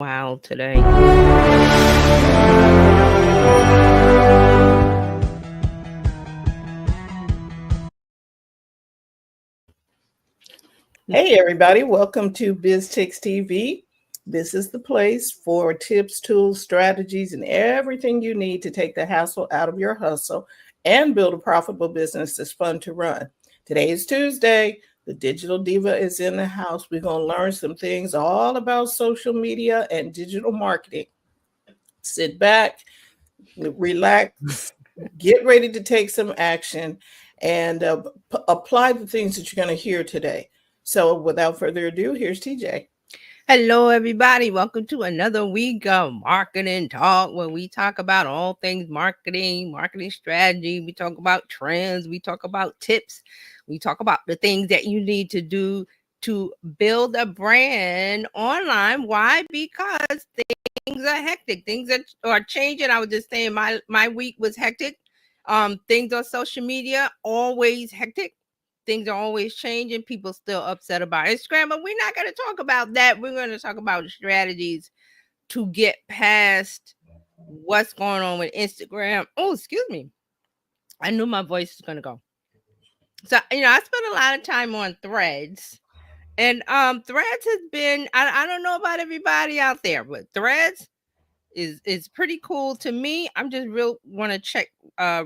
Wow, today. Hey everybody, welcome to BizTix TV. This is the place for tips, tools, strategies, and everything you need to take the hassle out of your hustle and build a profitable business that's fun to run. Today is Tuesday. The Digital Diva is in the house. We're going to learn some things all about social media and digital marketing. Sit back, relax, get ready to take some action, and apply the things that you're going to hear today. So, without further ado, here's TJ. Hello, everybody. Welcome to another week of Marketing Talk, where we talk about all things marketing, marketing strategy. We talk about trends. We talk about tips. We talk about the things that you need to do to build a brand online. Why? Because things are hectic. Things are changing. I was just saying my week was hectic. Things on social media always hectic. Things are always changing. People still upset about Instagram, but we're not going to talk about that. We're going to talk about strategies to get past what's going on with Instagram. Oh, excuse me. I knew my voice was going to go. So, I spent a lot of time on Threads. And Threads has been, I don't know about everybody out there, but Threads is pretty cool to me. I'm just want to check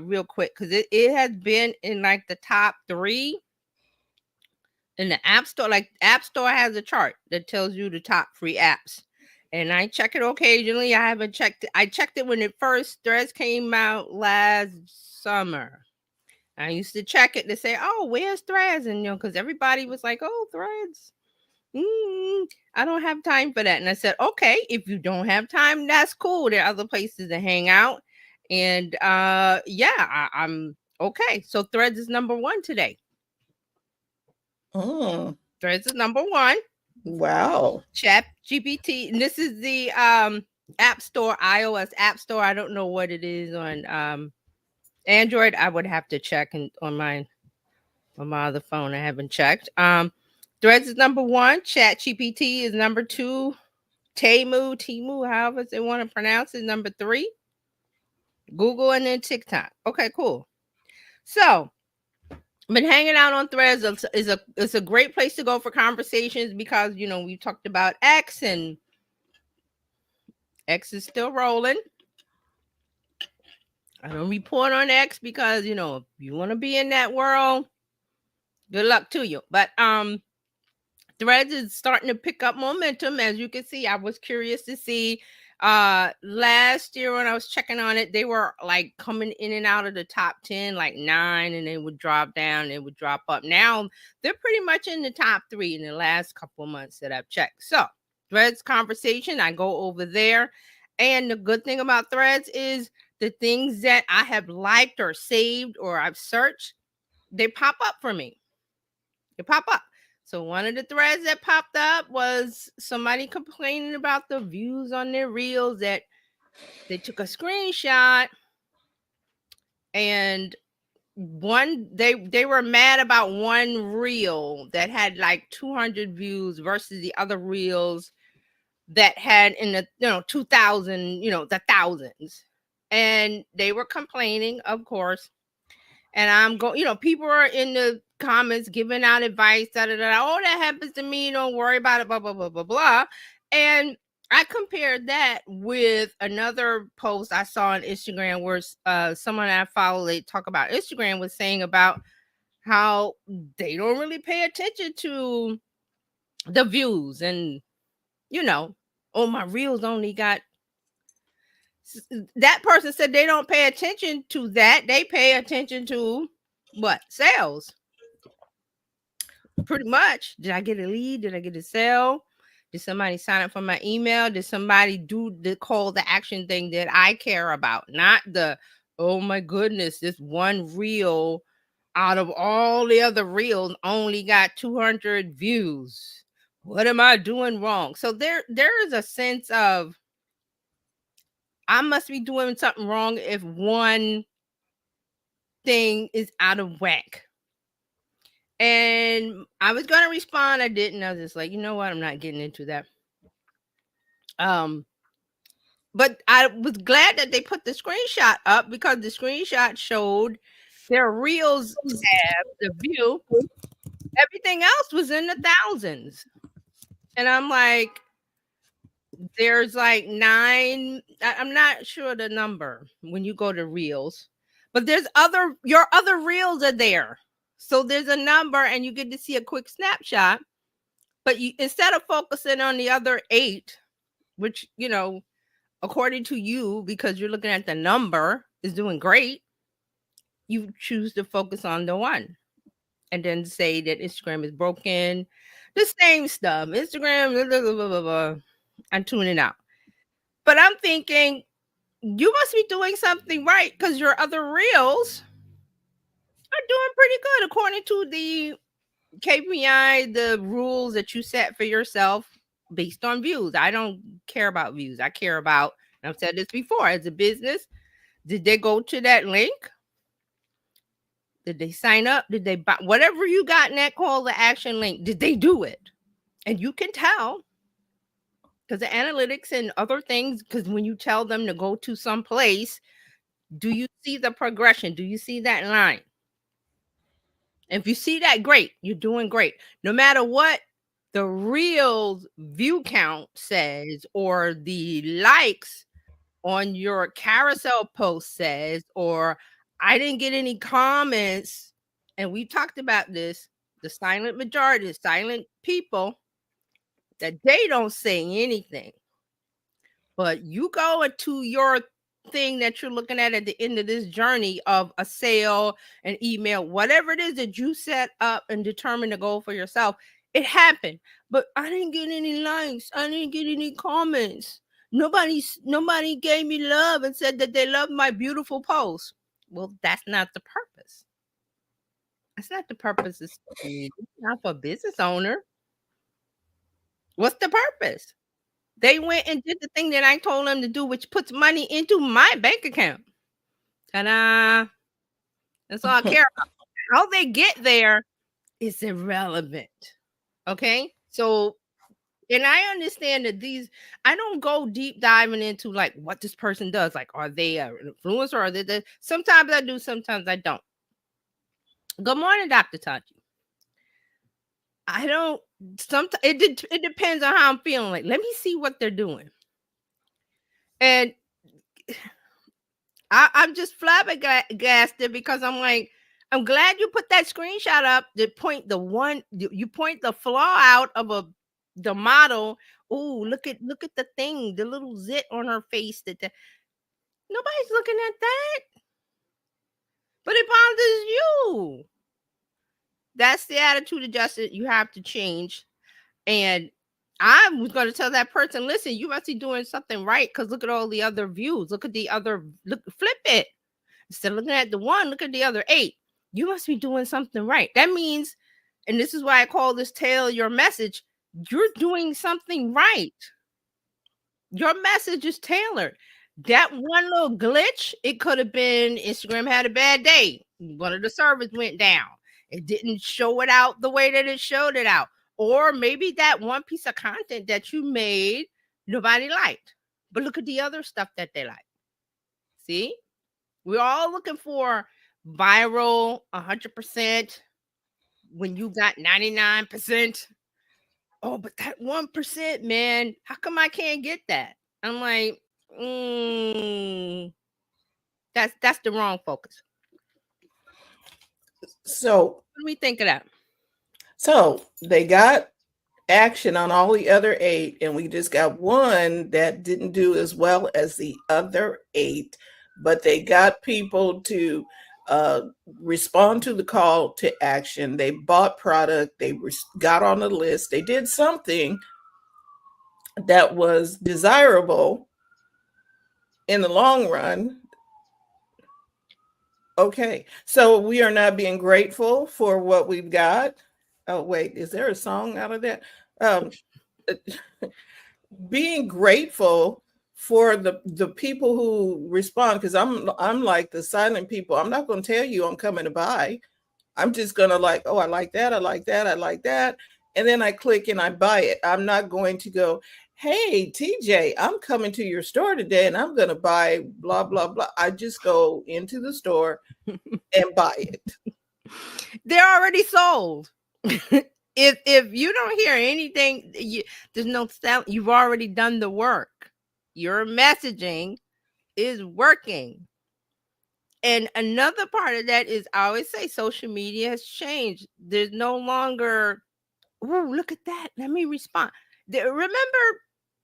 real quick because it has been in like the top 3 in the App Store. Like App Store has a chart that tells you the top free apps, and I check it occasionally. I haven't checked it. I checked it when it first Threads came out last summer. I used to check it to say, "Oh, where's Threads?" And because everybody was like, "Oh, Threads." I don't have time for that. And I said, okay, if you don't have time, that's cool. There are other places to hang out. And I'm okay. So Threads is number 1 today. Threads is number 1. Wow. Chat GPT. And this is the App Store, iOS App Store. I don't know what it is on Android. I would have to check on my other phone. I haven't checked. Threads is number 1. Chat GPT is number 2. Temu, however they want to pronounce it, number 3. Google, and then TikTok. Okay, cool. So, been hanging out on Threads. It's a great place to go for conversations because we talked about X, and X is still rolling. I don't report on X because if you want to be in that world, good luck to you. But Threads is starting to pick up momentum. As you can see, I was curious to see last year when I was checking on it, they were like coming in and out of the top 10, like 9, and they would drop down, they would drop up. Now they're pretty much in the top 3 in the last couple of months that I've checked. So Threads conversation, I go over there. And the good thing about Threads is the things that I have liked or saved or I've searched, they pop up for me. They pop up. So one of the threads that popped up was somebody complaining about the views on their reels, that they took a screenshot and they were mad about one reel that had like 200 views versus the other reels that had in the 2000, the thousands. And they were complaining, of course. And I'm going, people are in the comments giving out advice, oh, that happens to me, don't worry about it, blah, blah, blah, blah, blah. And I compared that with another post I saw on Instagram where someone I follow, they talk about Instagram, was saying about how they don't really pay attention to the views. And, oh, my reels only got, that person said they don't pay attention to that. They pay attention to what? Sales. Pretty much. Did I get a lead? Did I get a sale? Did somebody sign up for my email? Did somebody do the call to action thing that I care about? Not the, oh my goodness, this one reel out of all the other reels only got 200 views. What am I doing wrong? So there is a sense of, I must be doing something wrong if one thing is out of whack. And I was going to respond. I didn't. I was just like, you know what? I'm not getting into that. Um, but I was glad that they put the screenshot up because the screenshot showed their reels tab, the view. Everything else was in the thousands. And I'm like, there's like nine. I'm not sure the number when you go to reels, but your other reels are there. So there's a number and you get to see a quick snapshot. But you, instead of focusing on the other eight, which, according to you, because you're looking at the number is doing great, you choose to focus on the one and then say that Instagram is broken. The same stuff. Instagram, blah, blah, blah, blah, blah. I'm tuning out. But I'm thinking you must be doing something right because your other reels are doing pretty good according to the KPI, the rules that you set for yourself based on views. I don't care about views. I care about, and I've said this before, as a business, did they go to that link? Did they sign up? Did they buy whatever you got in that call to action link? Did they do it? And you can tell because the analytics and other things, because when you tell them to go to some place, do you see the progression? Do you see that line? If you see that, great. You're doing great. No matter what the real view count says or the likes on your carousel post says, or I didn't get any comments. And we talked about this, the silent majority, the silent people, that they don't say anything. But you go into your thing that you're looking at the end of this journey of a sale, an email, whatever it is that you set up and determine to go for yourself, it happened. But I didn't get any likes. I didn't get any comments. Nobody gave me love and said that they loved my beautiful post. Well, that's not the purpose. That's not the purpose of social media. It's not for a business owner. What's the purpose? They went and did the thing that I told them to do, which puts money into my bank account. Ta-da! That's all I care about. How they get there is irrelevant. Okay? So, and I understand that I don't go deep diving into like what this person does. Like, are they an influencer? Or are they sometimes I do, sometimes I don't. Good morning, Dr. Tachi. I don't, sometimes it depends on how I'm feeling. Like, let me see what they're doing. And I'm just flabbergasted because I'm like, I'm glad you put that screenshot up to point you point the flaw out of the model. Oh, look at the thing, the little zit on her face nobody's looking at that. But it bothers you. That's the attitude adjustment you have to change. And I was going to tell that person, listen, you must be doing something right because look at all the other views. Look at the other, flip it. Instead of looking at the one, look at the other 8. You must be doing something right. That means, and this is why I call this tailor your message, you're doing something right. Your message is tailored. That one little glitch, it could have been Instagram had a bad day. One of the servers went down. It didn't show it out the way that it showed it out. Or maybe that one piece of content that you made, nobody liked. But look at the other stuff that they like. See? We're all looking for viral 100% when you got 99%. Oh, but that 1%, man, how come I can't get that? I'm like, that's the wrong focus. So what do we think of that? So they got action on all the other 8, and we just got one that didn't do as well as the other 8, but they got people to respond to the call to action. They bought product, they got on the list, they did something that was desirable in the long run. Okay, so we are not being grateful for what we've got. Oh, wait, is there a song out of that? Being grateful for the people who respond, because I'm like the silent people. I'm not going to tell you I'm coming to buy. I'm just going to like, oh, I like that, I like that, I like that. And then I click and I buy it. I'm not going to go, hey, TJ, I'm coming to your store today and I'm going to buy blah, blah, blah. I just go into the store and buy it. They're already sold. If you don't hear anything, there's no sound. You've already done the work. Your messaging is working. And another part of that is I always say social media has changed. There's no longer, oh, look at that. Let me respond. Remember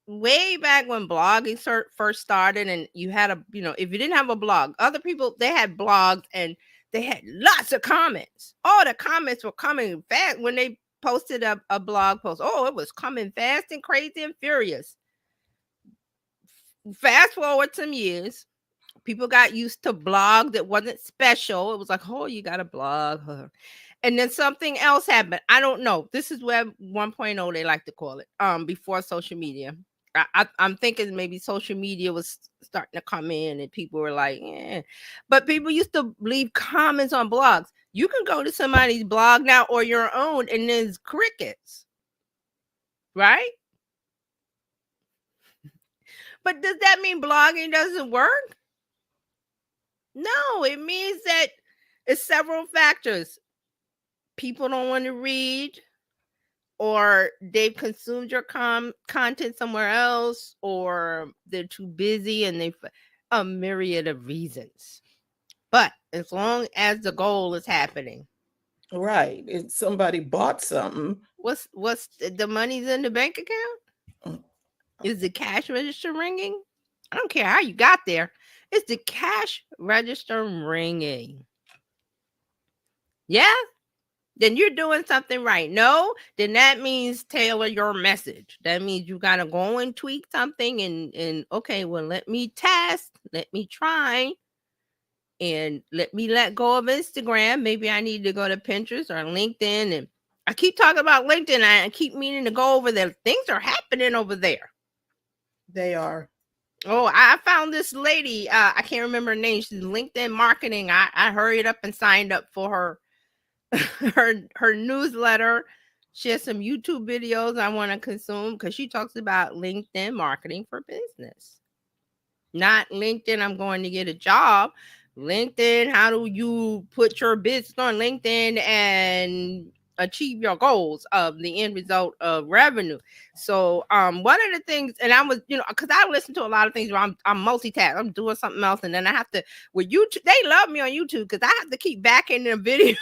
way back when blogging first started and you had if you didn't have a blog, other people, they had blogs and they had lots of comments. Oh, the comments were coming fast when they posted a blog post. Oh, it was coming fast and crazy and furious. Fast forward some years, people got used to blog that wasn't special. It was like, oh, you got a blog. And then something else happened. I don't know. This is Web 1.0, they like to call it, before social media. I'm thinking maybe social media was starting to come in and people were like, eh. But people used to leave comments on blogs. You can go to somebody's blog now or your own and there's crickets. Right? But does that mean blogging doesn't work? No, it means that it's several factors. People don't want to read, or they've consumed your content somewhere else, or they're too busy and they've a myriad of reasons. But as long as the goal is happening, Right. If somebody bought something. what's the money's in the bank account? Is the cash register ringing? I don't care how you got there. Is the cash register ringing? Yeah, then you're doing something right. No, then that means tailor your message. That means you gotta go and tweak something and okay, well, let me test, let me try, and let me let go of Instagram. Maybe I need to go to Pinterest or LinkedIn. And I keep talking about LinkedIn. I keep meaning to go over there. Things are happening over there. They are. Oh, I found this lady. I can't remember her name. She's LinkedIn marketing. I hurried up and signed up for her her newsletter. She has some YouTube videos I want to consume because she talks about LinkedIn marketing for business. Not LinkedIn, I'm going to get a job. LinkedIn, how do you put your business on LinkedIn and achieve your goals of the end result of revenue? So one of the things, and I was, because I listen to a lot of things where I'm multitask, I'm doing something else, and then I have to with YouTube, they love me on YouTube because I have to keep backing the video.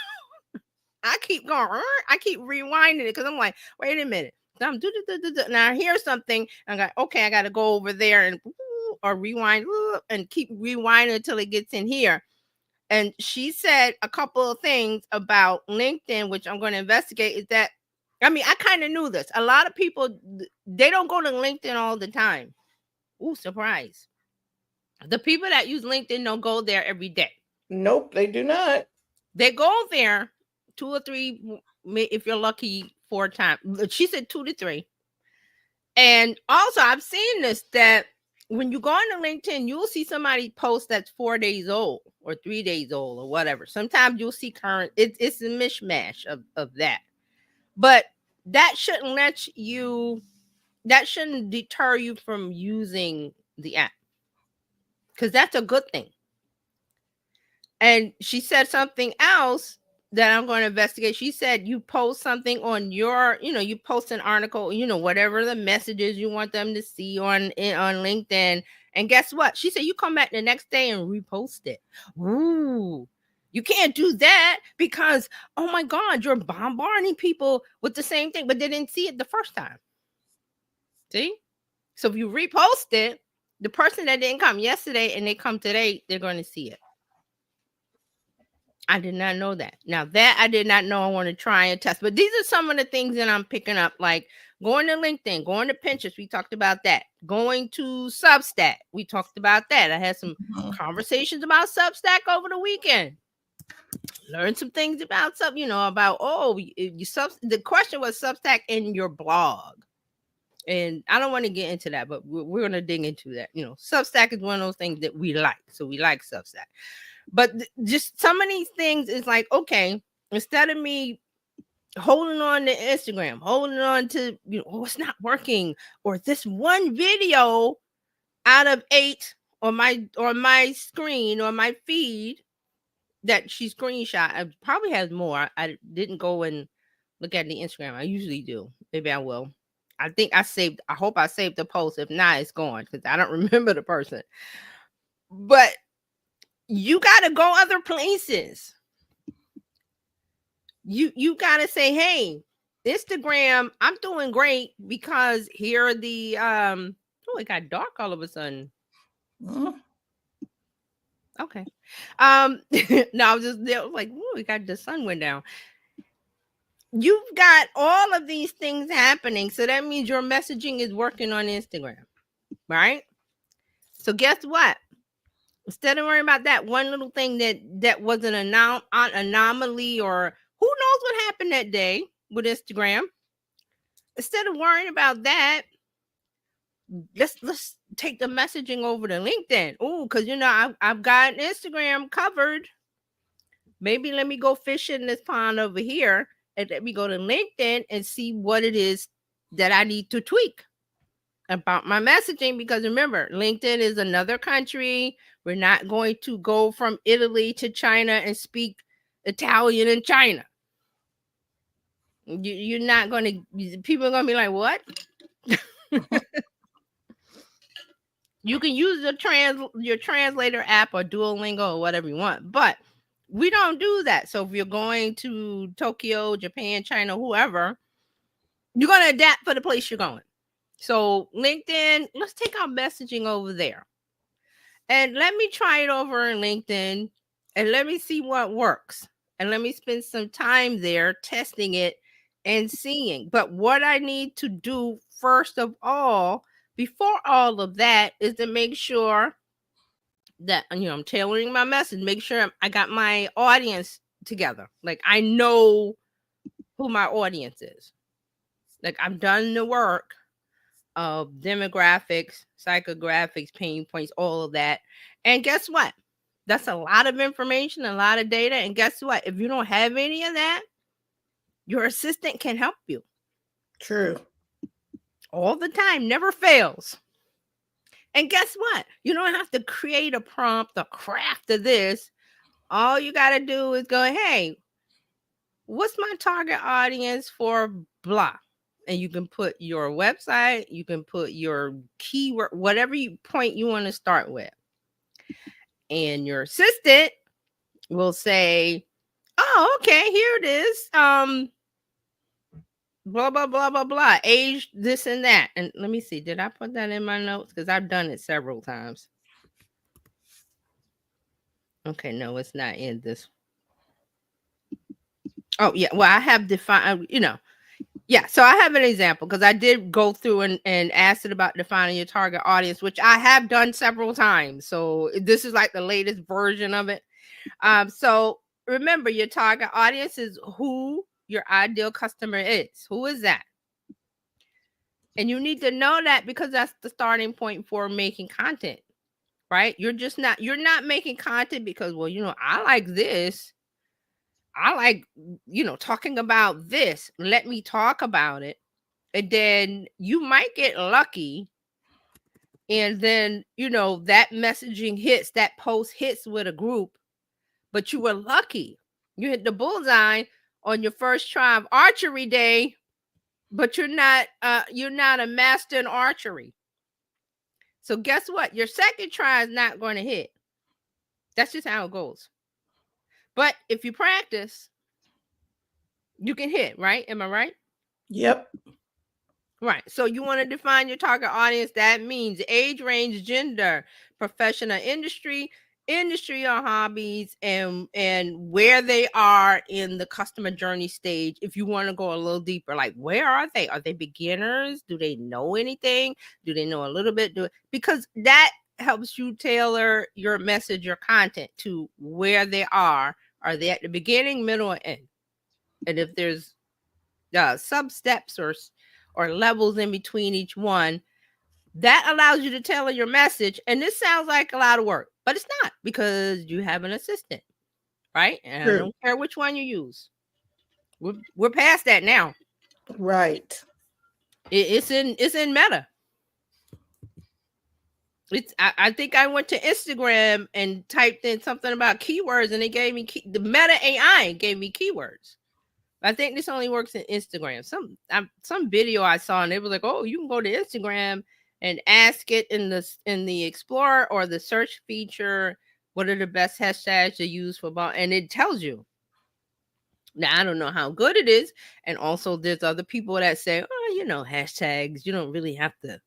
I keep going, I keep rewinding it because I'm like, wait a minute. I'm now I hear something. I'm like, okay, I got to go over there and or rewind and keep rewinding until it gets in here. And she said a couple of things about LinkedIn, which I'm going to investigate. Is that, I mean, I kind of knew this. A lot of people, they don't go to LinkedIn all the time. Ooh, surprise. The people that use LinkedIn don't go there every day. Nope, they do not. They go there 2 or 3, if you're lucky, 4 times. She said 2 to 3. And also, I've seen this, that when you go on to LinkedIn, you'll see somebody post that's 4 days old or 3 days old or whatever. Sometimes you'll see current. It's a mishmash of that. But that shouldn't that shouldn't deter you from using the app, because that's a good thing. And she said something else that I'm going to investigate. She said you post something on your, you post an article, whatever the messages you want them to see on LinkedIn. And guess what? She said you come back the next day and repost it. Ooh, you can't do that because, oh my God, you're bombarding people with the same thing, but they didn't see it the first time. See? So if you repost it, the person that didn't come yesterday and they come today, they're going to see it. I did not know that. Now that I did not know, I want to try and test. But these are some of the things that I'm picking up, like going to LinkedIn, going to Pinterest. We talked about that. Going to Substack. We talked about that. I had some conversations about Substack over the weekend. Learned some things about about, the question was Substack in your blog. And I don't want to get into that, but we're going to dig into that. Substack is one of those things that we like. So we like Substack. But just some of these things is like, okay, instead of me holding on to Instagram, holding on to, oh, it's not working, or this one video out of 8 on my screen or my feed that she screenshot. I probably has more. I didn't go and look at the Instagram. I usually do. Maybe I will. I hope I saved the post. If not, it's gone because I don't remember the person. But you gotta go other places. You gotta say, hey, Instagram, I'm doing great because here are the oh, it got dark all of a sudden. Mhm. Okay. No, I was just there, like, oh, it got the sun went down. You've got all of these things happening, so that means your messaging is working on Instagram, right? So guess what? Instead of worrying about that one little thing that was an anomaly, or who knows what happened that day with Instagram, instead of worrying about that, let's take the messaging over to LinkedIn. Oh, because I've got Instagram covered. Maybe let me go fish in this pond over here, and let me go to LinkedIn and see what it is that I need to tweak about my messaging. Because remember, LinkedIn is another country. We're not going to go from Italy to China and speak Italian in China. You're not going to, people are going to be like, what? You can use your translator app or Duolingo or whatever you want, but we don't do that. So if you're going to Tokyo, Japan, China, whoever, you're going to adapt for the place you're going. So LinkedIn, let's take our messaging over there. And let me try it over in LinkedIn and let me see what works. And let me spend some time there testing it and seeing. But what I need to do first of all, before all of that, is to make sure that I'm tailoring my message, make sure I got my audience together. Like I know who my audience is. Like I've done the work of demographics, psychographics, pain points, all of that. And guess what? That's a lot of information, a lot of data. And guess what? If you don't have any of that, your assistant can help you. True. All the time, never fails. And guess what? You don't have to create a prompt or craft of this. All you got to do is go, hey, what's my target audience for blah? And you can put your website, you can put your keyword, whatever point you want to start with. And your assistant will say, oh, okay, here it is. Blah, blah, blah, blah, blah. Age, this and that. And let me see, did I put that in my notes? Because I've done it several times. Okay, no, it's not in this. Oh, yeah. Well, I have defined, yeah, so I have an example because I did go through and asked it about defining your target audience, which I have done several times. So this is like the latest version of it. So remember, your target audience is who your ideal customer is. Who is that? And you need to know that because that's the starting point for making content, right? You're not making content because, well, I like this. I like, talking about this. Let me talk about it. And then you might get lucky. And then, that messaging hits, that post hits with a group, but you were lucky. You hit the bullseye on your first try of archery day, but you're not a master in archery. So guess what? Your second try is not going to hit. That's just how it goes. But if you practice, you can hit, right? Am I right? Yep. Right. So you want to define your target audience. That means age range, gender, professional industry or hobbies, and where they are in the customer journey stage. If you want to go a little deeper, like where are they? Are they beginners? Do they know anything? Do they know a little bit? Because that helps you tailor your message, your content to where they are. Are they at the beginning, middle, or end? And if there's sub steps or levels in between each one, that allows you to tailor your message. And this sounds like a lot of work, but it's not because you have an assistant, right? And I True. don't care which one you use. We're past that now. Right. It's in Meta. I think I went to Instagram and typed in something about keywords, and it gave me the Meta AI gave me keywords. I think this only works in Instagram. Some video I saw, and it was like, oh, you can go to Instagram and ask it in the Explorer or the search feature what are the best hashtags to use for about, and it tells you. Now I don't know how good it is, and also there's other people that say, oh, hashtags, you don't really have to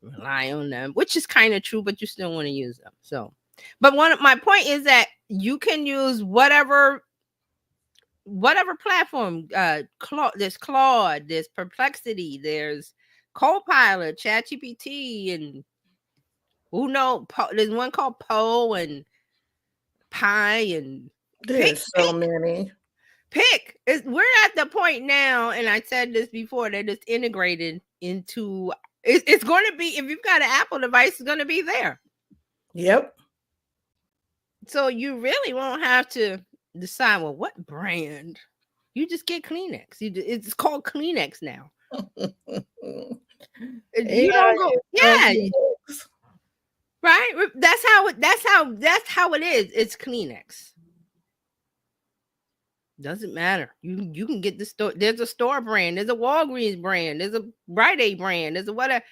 rely on them, which is kind of true, but you still want to use them. So, but one of my point is that you can use whatever platform. There's Claude, there's Perplexity, there's Copilot, ChatGPT, and who know? There's one called Poe and Pi and pick There's so many. pick. We're at the point now, and I said this before, that it's integrated into. It's going to be, if you've got an Apple device, it's going to be there. Yep. So you really won't have to decide, well, what brand. You just get Kleenex. It's called Kleenex now. You don't go, yeah, right. That's how it is. It's Kleenex. Doesn't matter. You can get the store. There's a store brand. There's a Walgreens brand. There's a Rite Aid brand. There's a whatever.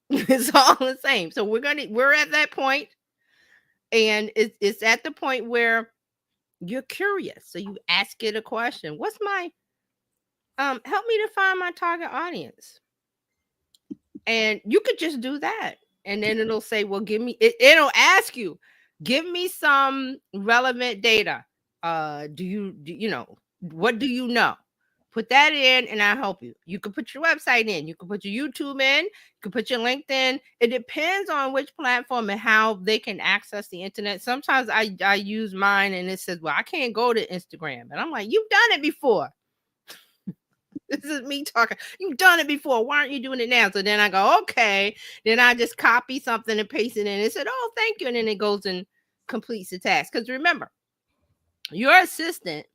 It's all the same. So we're at that point, and it's at the point where you're curious. So you ask it a question. What's my help me to find my target audience? And you could just do that. And then it'll say, well, it'll ask you, give me some relevant data. What do you know? Put that in and I'll help you. You can put your website in. You can put your YouTube in. You can put your LinkedIn. It depends on which platform and how they can access the internet. Sometimes I use mine and it says, well, I can't go to Instagram. And I'm like, you've done it before. This is me talking. You've done it before. Why aren't you doing it now? So then I go, okay. Then I just copy something and paste it in. It said, oh, thank you. And then it goes and completes the task. Because remember, your assistant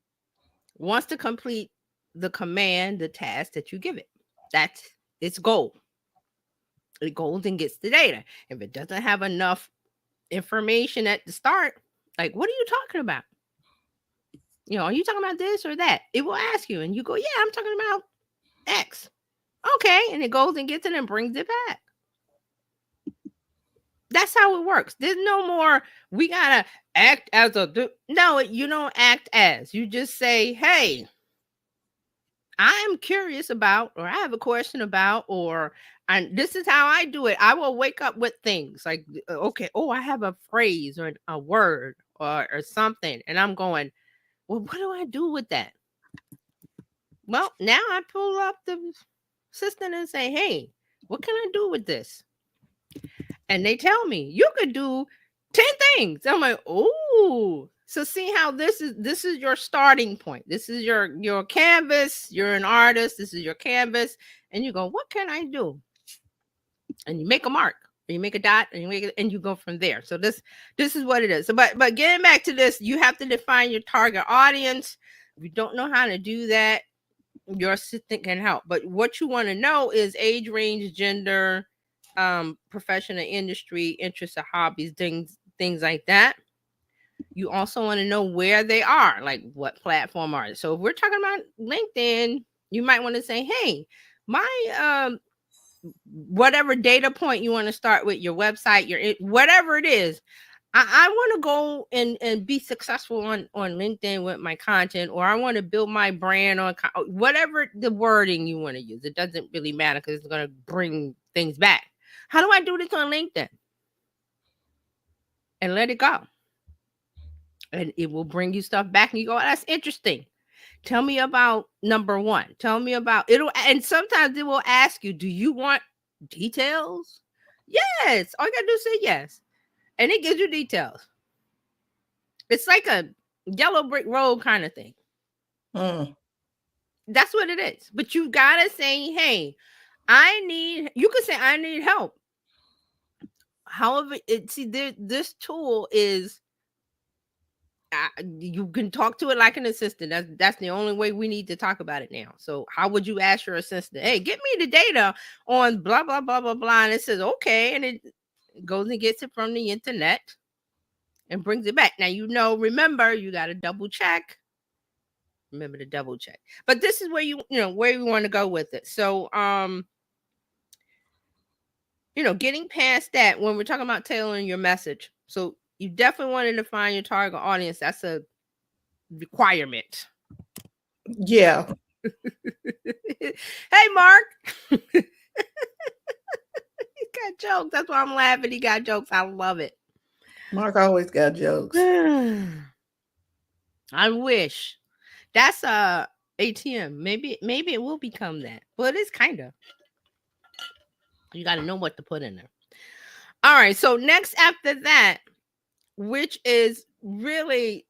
wants to complete the command, the task that you give it. That's its goal. It goes and gets the data. If it doesn't have enough information at the start, like, what are you talking about? Are you talking about this or that? It will ask you, and you go, yeah, I'm talking about X. Okay, and it goes and gets it and brings it back. That's how it works. There's no more, we gotta act as no, you don't act as. You just say, hey, I am curious about, or I have a question about, and this is how I do it. I will wake up with things like, okay, oh, I have a phrase or a word or something, and I'm going, well, what do I do with that? Well, now I pull up the system and say, hey, what can I do with this? And they tell me, you could do 10 things. I'm like, oh, so see how this is your starting point. This is your canvas. You're an artist. This is your canvas. And you go, what can I do? And you make a mark. Or you make a dot and you go from there. So this is what it is. So but getting back to this, you have to define your target audience. If you don't know how to do that, your assistant can help. But what you want to know is age range, gender, professional, industry, interests, or hobbies, things like that. You also want to know where they are, like what platform are they. So if we're talking about LinkedIn, you might want to say, hey, my whatever data point you want to start with, your website, whatever it is, I want to go and be successful on LinkedIn with my content, or I want to build my brand on whatever the wording you want to use. It doesn't really matter because it's going to bring things back. How do I do this on LinkedIn? And let it go. And it will bring you stuff back. And you go, oh, that's interesting. Tell me about number one. Tell me about it'll. And sometimes it will ask you, do you want details? Yes. All you got to do is say yes. And it gives you details. It's like a yellow brick road kind of thing. That's what it is. But you got to say, hey, you can say, I need help. However, this tool is You can talk to it like an assistant. That's the only way we need to talk about it now. So how would you ask your assistant, hey, get me the data on blah blah blah blah blah, and it says okay, and it goes and gets it from the internet and brings it back. Now remember, you got to double check. Remember to double check. But this is where where you want to go with it. So getting past that, when we're talking about tailoring your message, so you definitely want to define your target audience. That's a requirement. Yeah. Hey, Mark. He got jokes. That's why I'm laughing. He got jokes. I love it. Mark always got jokes. I wish. That's a ATM. Maybe it will become that. Well, it is kind of. You got to know what to put in there. All right. So next after that, which is really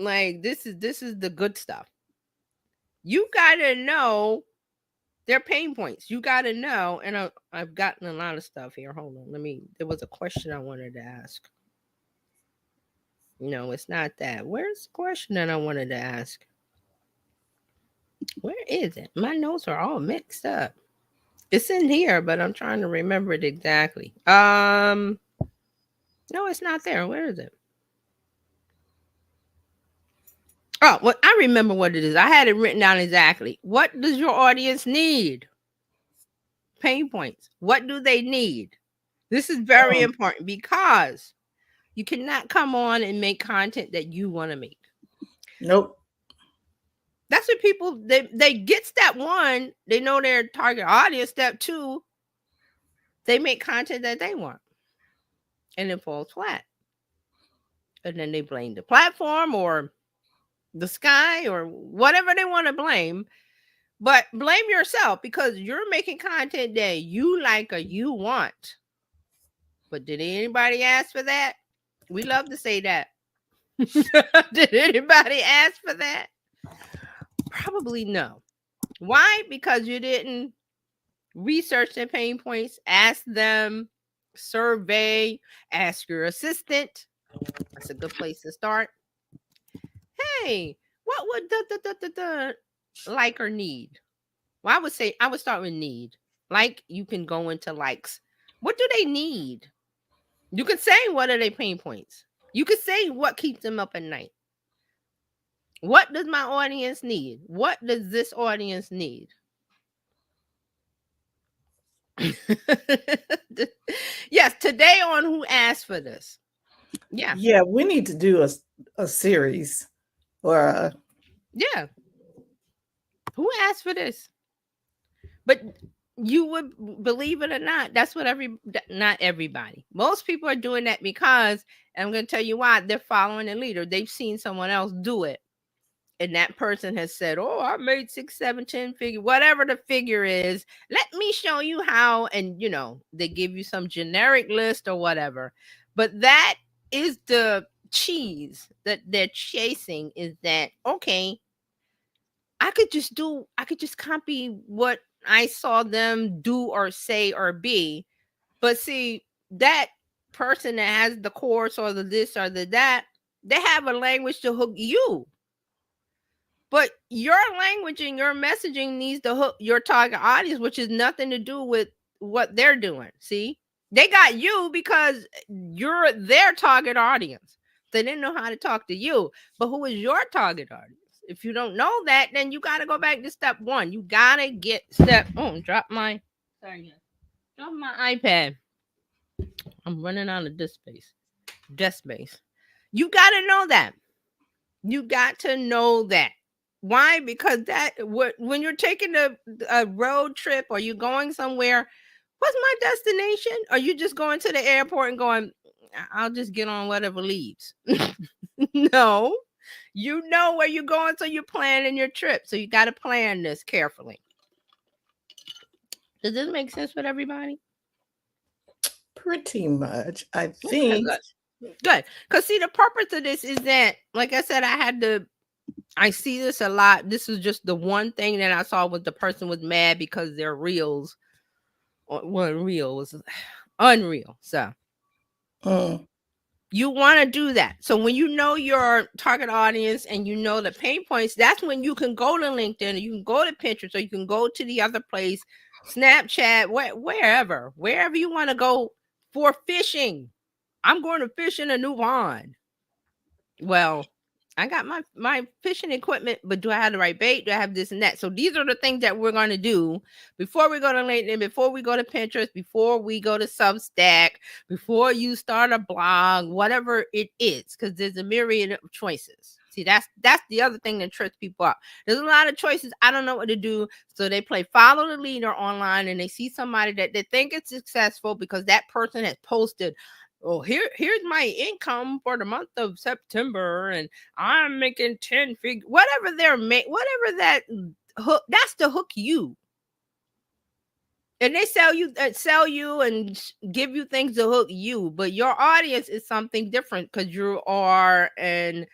like this is the good stuff. You got to know their pain points. You got to know, and I've gotten a lot of stuff here. Hold on. There was a question I wanted to ask. No, it's not that. Where's the question that I wanted to ask? Where is it? My notes are all mixed up. It's in here, but I'm trying to remember it exactly. No, it's not there. Where is it? Oh, well, I remember what it is. I had it written down exactly. What does your audience need? Pain points. What do they need? This is very important because you cannot come on and make content that you want to make. Nope. That's what people, they get step one, they know their target audience. Step two, they make content that they want. And it falls flat. And then they blame the platform or the sky or whatever they want to blame. But blame yourself because you're making content that you like or you want. But did anybody ask for that? We love to say that. Did anybody ask for that? Probably no. Why? Because you didn't research their pain points, ask them, survey, ask your assistant. That's a good place to start. Hey, what would the like or need? Well, I would start with need. Like, you can go into likes. What do they need? You could say, what are their pain points? You could say, what keeps them up at night? What does my audience need? What does this audience need? Yes, today on Who Asked for This. Yeah. Yeah, we need to do a series or yeah. Who asked for this? But you would believe it or not, that's what not everybody. Most people are doing that because, and I'm going to tell you why, they're following a leader. They've seen someone else do it. And that person has said, oh, I made 6, 7, 10 figure, whatever the figure is. Let me show you how. And, they give you some generic list or whatever. But that is the cheese that they're chasing, is that, okay, I could just copy what I saw them do or say or be. But see, that person that has the course or the this or the that, they have a language to hook you. But your language and your messaging needs to hook your target audience, which is nothing to do with what they're doing. See, they got you because you're their target audience. They didn't know how to talk to you. But who is your target audience? If you don't know that, then you got to go back to step one. You got to get drop my iPad. I'm running out of desk space. You got to know that. You got to know that. Why? Because when you're taking a road trip or you're going somewhere, what's my destination? Or you just going to the airport and going, I'll just get on whatever leaves. No, you know where you're going, so you're planning your trip. So you got to plan this carefully. Does this make sense with everybody? Pretty much, I think. Good. Because see, the purpose of this is that, like I said, I see this a lot. This is just the one thing that I saw was the person was mad because their reels weren't real, was unreal. So You want to do that. So when you know your target audience and you know the pain points, that's when you can go to LinkedIn, or you can go to Pinterest, or you can go to the other place, Snapchat, wherever you want to go for fishing. I'm going to fish in a new pond. Well, I got my fishing equipment, but do I have the right bait? Do I have this and that? So these are the things that we're going to do before we go to LinkedIn, before we go to Pinterest, before we go to Substack, before you start a blog, whatever it is, because there's a myriad of choices. See, that's the other thing that trips people up. There's a lot of choices. I don't know what to do. So they play follow the leader online, and they see somebody that they think is successful because that person has posted, oh, here's my income for the month of September, and I'm making 10 figures, whatever whatever that hook, that's to hook you. And they sell you and give you things to hook you, but your audience is something different, because you are an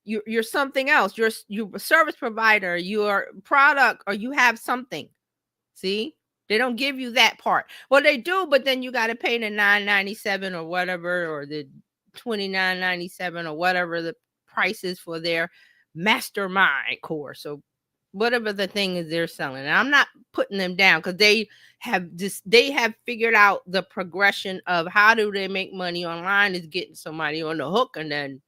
you're something else. You're a service provider, you're a product, or you have something. See, they don't give you that part. Well, they do, but then you got to pay the $9.97 or whatever, or the $29.97 or whatever the price is for their mastermind course. So whatever the thing is they're selling. And I'm not putting them down, because they have figured out the progression of how do they make money online is getting somebody on the hook and then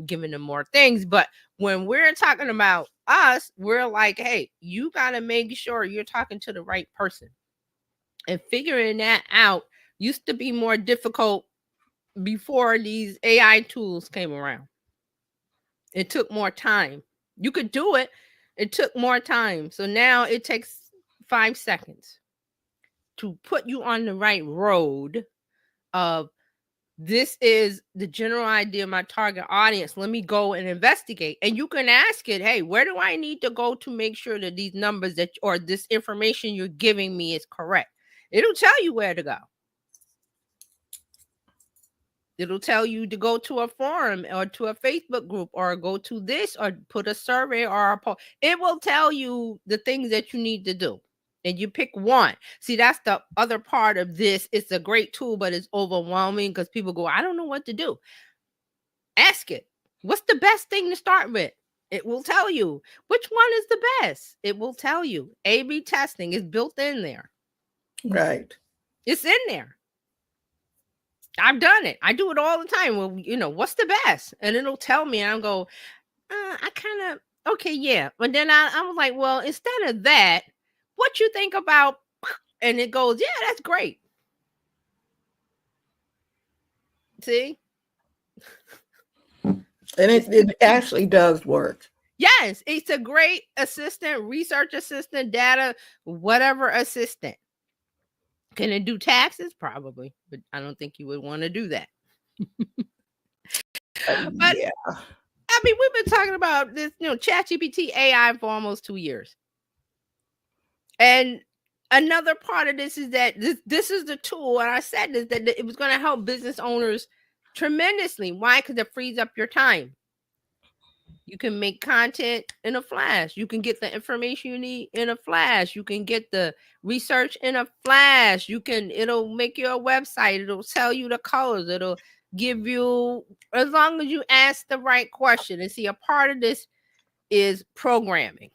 giving them more things. But when we're talking about us, we're like, hey, you got to make sure you're talking to the right person. And figuring that out used to be more difficult before these AI tools came around. It took more time. You could do it. It took more time. So now it takes 5 seconds to put you on the right road of, this is the general idea of my target audience. Let me go and investigate. And you can ask it, hey, where do I need to go to make sure that these numbers or this information you're giving me is correct? It'll tell you where to go. It'll tell you to go to a forum or to a Facebook group, or go to this, or put a survey or a poll. It will tell you the things that you need to do. And you pick one. See, that's the other part of this. It's a great tool, but it's overwhelming because people go, I don't know what to do. Ask it. What's the best thing to start with? It will tell you. Which one is the best? It will tell you. A/B testing is built in there. Right. It's in there. I've done it. I do it all the time. Well, what's the best? And it'll tell me, and I'll go, I kind of, okay, yeah. But then I was like, well, instead of that, what you think about? And it goes, yeah, that's great. See? And it actually does work. Yes, it's a great assistant, research assistant, data, whatever assistant. Can it do taxes? Probably, but I don't think you would want to do that. But yeah. I mean, we've been talking about this, ChatGPT AI for almost 2 years. And another part of this is that this is the tool, and I said this, that it was going to help business owners tremendously. Why? Because it frees up your time. You can make content in a flash. You can get the information you need in a flash. You can get the research in a flash. It'll make you a website. It'll tell you the colors. It'll give you, as long as you ask the right question. And see, a part of this is programming.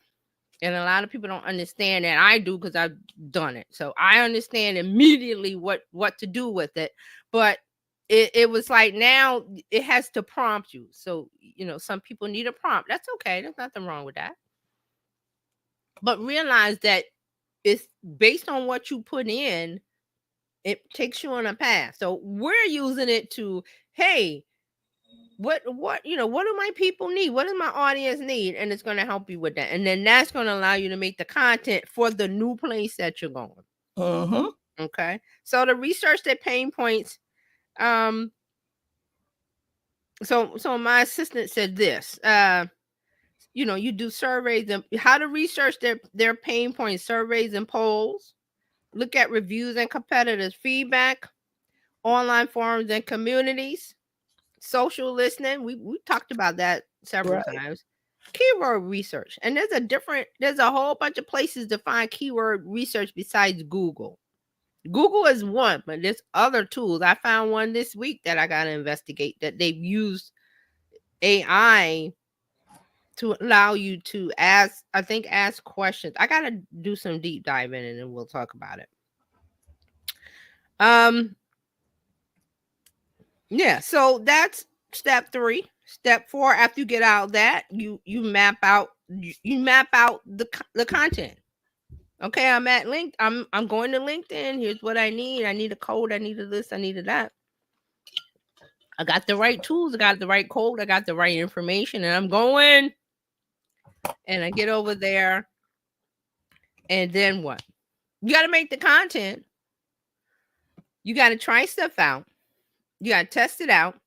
And a lot of people don't understand that. I do, because I've done it. So I understand immediately what to do with it. But it was like, now it has to prompt you. So, some people need a prompt. That's okay. There's nothing wrong with that. But realize that it's based on what you put in, it takes you on a path. So we're using it to, hey, what do my people need? What does my audience need? And it's going to help you with that. And then that's going to allow you to make the content for the new place that you're going. Mm-hmm. Okay. So to research their pain points, so my assistant said this, you do surveys and how to research their pain points, surveys and polls, look at reviews and competitors' feedback, online forums and communities, social listening. We talked about that several times. Keyword research. And there's a whole bunch of places to find keyword research besides Google. Google is one, but there's other tools. I found one this week that I got to investigate, that they've used AI to allow you to ask, I think, ask questions. I got to do some deep dive in it and we'll talk about it. Um, yeah, so that's step 3. Step 4, after you get out of that, you map out, you map out the content. Okay, I'm going to LinkedIn. Here's what I need. I need a code. I needed this. I needed that. I got the right tools. I got the right code. I got the right information, and I'm going. And I get over there, and then what? You got to make the content. You got to try stuff out. You got to test it out.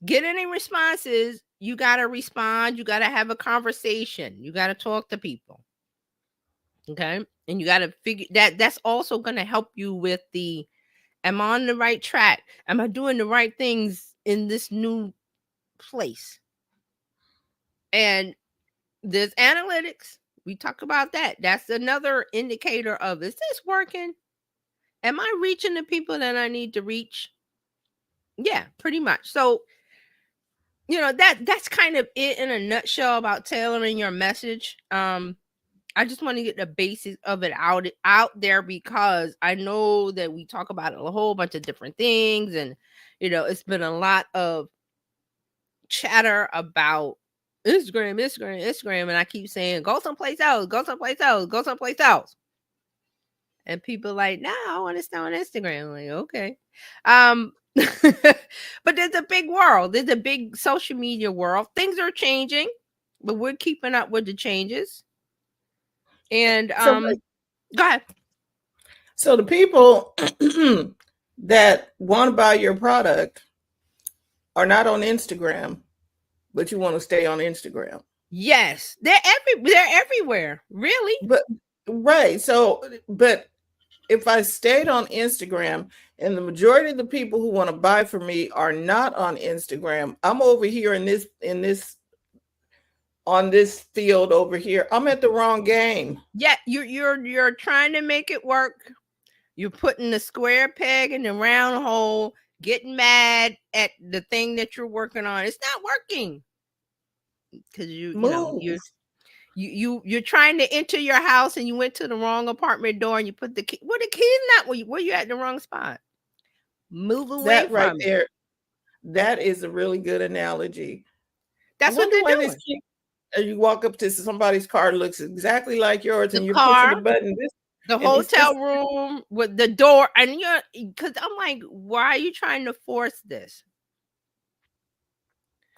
Get any responses. You got to respond. You got to have a conversation. You got to talk to people. Okay, and you got to figure that. That's also going to help you with the, am I on the right track? Am I doing the right things in this new place? And there's analytics. We talk about that. That's another indicator of, is this working? Am I reaching the people that I need to reach? Yeah, pretty much. So, that's kind of it in a nutshell about tailoring your message. I just want to get the basics of it out there, because I know that we talk about a whole bunch of different things, and it's been a lot of chatter about Instagram, and I keep saying, go someplace else, go someplace else, go someplace else. And people like, no, I want to stay on Instagram. I'm like, okay. But there's a big world. There's a big social media world. Things are changing, but we're keeping up with the changes. And So, go ahead. so the people that want to buy your product are not on Instagram, but you want to stay on Instagram. Yes, they're everywhere. Really? But right. So, but if I stayed on Instagram and the majority of the people who want to buy from me are not on Instagram, I'm over here in this on this field over here. I'm at the wrong game. Yeah, you're trying to make it work. You're putting the square peg in the round hole, getting mad at the thing that you're working on. It's not working. Because you're trying to enter your house and you went to the wrong apartment door and you put the key. Well, the key's not where you at the wrong spot. Move away That right from it. there, that is a really good analogy. That's what they're doing. You walk up to somebody's car, looks exactly like yours, and you're car, pushing the button. The hotel room with the door, and because I'm like, why are you trying to force this?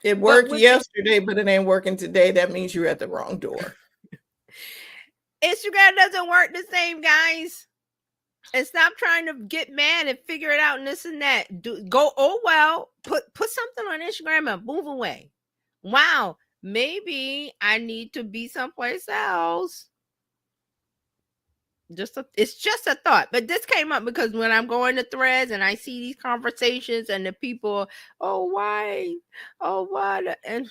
It worked yesterday, but it ain't working today. That means you're at the wrong door. Instagram doesn't work the same, guys. And stop trying to get mad and figure it out and this and that. Put something on Instagram and move away. Wow, maybe I need to be someplace else. It's just a thought, but this came up because when I'm going to threads and I see these conversations and the people, oh, why, oh, what, and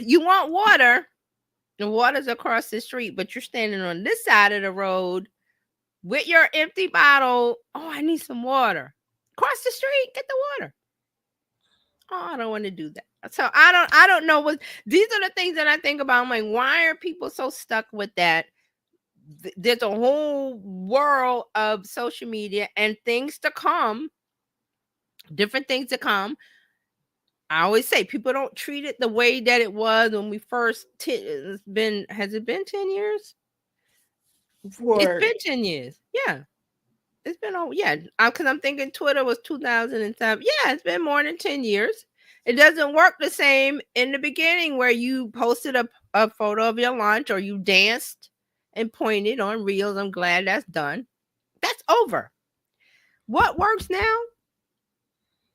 you want water, the water's across the street, but you're standing on this side of the road with your empty bottle. Oh, I need some water. Cross the street, get the water. Oh, I don't want to do that. So I don't know what these are the things that I think about. I'm like, why are people so stuck with that? There's a whole world of social media and things to come, different things to come. I always say people don't treat it the way that it was when we first. Has it been 10 years? It's been 10 years. Yeah. It's been because I'm thinking Twitter was 2007. Yeah, it's been more than 10 years. It doesn't work the same in the beginning where you posted a photo of your lunch or you danced and pointed on reels. I'm glad that's done. That's over. What works now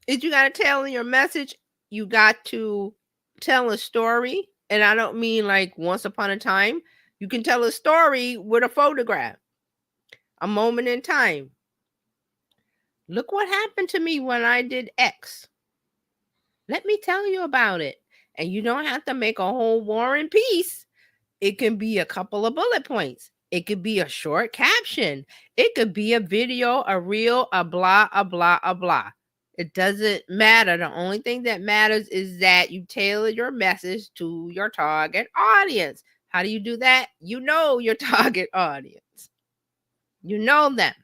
is you got to tell your message. You got to tell a story. And I don't mean like once upon a time. You can tell a story with a photograph, a moment in time. Look what happened to me when I did X. Let me tell you about it. And you don't have to make a whole war and peace. It can be a couple of bullet points. It could be a short caption. It could be a video, a reel, a blah, a blah, a blah. It doesn't matter. The only thing that matters is that you tailor your message to your target audience. How do you do that? You know your target audience. You know them.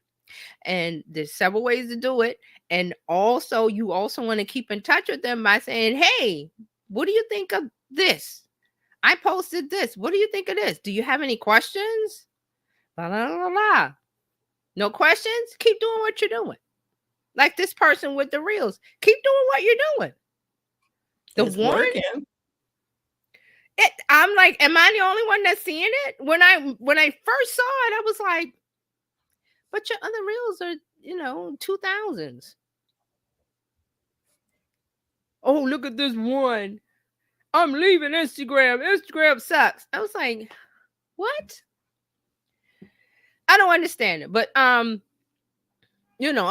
And there's several ways to do it. And also, you also want to keep in touch with them by saying, hey, what do you think of this? I posted this. What do you think of this? Do you have any questions? La, la, la, la. No questions? Keep doing what you're doing. Like this person with the reels. Keep doing what you're doing. It's working. I'm like, am I the only one that's seeing it? When I first saw it, I was like, but your other reels are, 2000s. Oh, look at this one. I'm leaving Instagram. Instagram sucks. I was like, what? I don't understand it. But a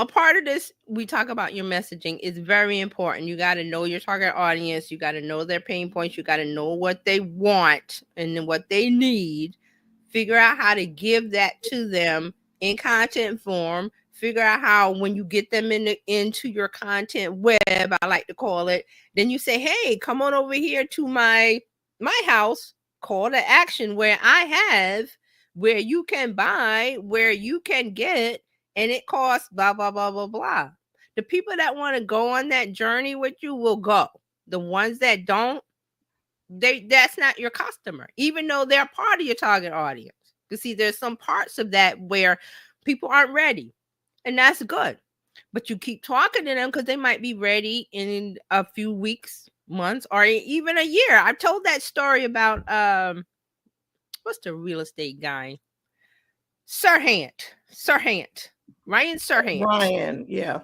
part of this, we talk about your messaging is very important. You got to know your target audience. You got to know their pain points. You got to know what they want and then what they need. Figure out how to give that to them in content form. Figure out how, when you get them into your content web, I like to call it, then you say, hey, come on over here to my house, call to action, where you can buy, where you can get, and it costs blah, blah, blah, blah, blah. The people that want to go on that journey with you will go. The ones that don't, that's not your customer, even though they're part of your target audience. You see, there's some parts of that where people aren't ready, and that's good. But you keep talking to them because they might be ready in a few weeks, months, or even a year. I've told that story about what's the real estate guy? Ryan Serhant. Ryan, yeah.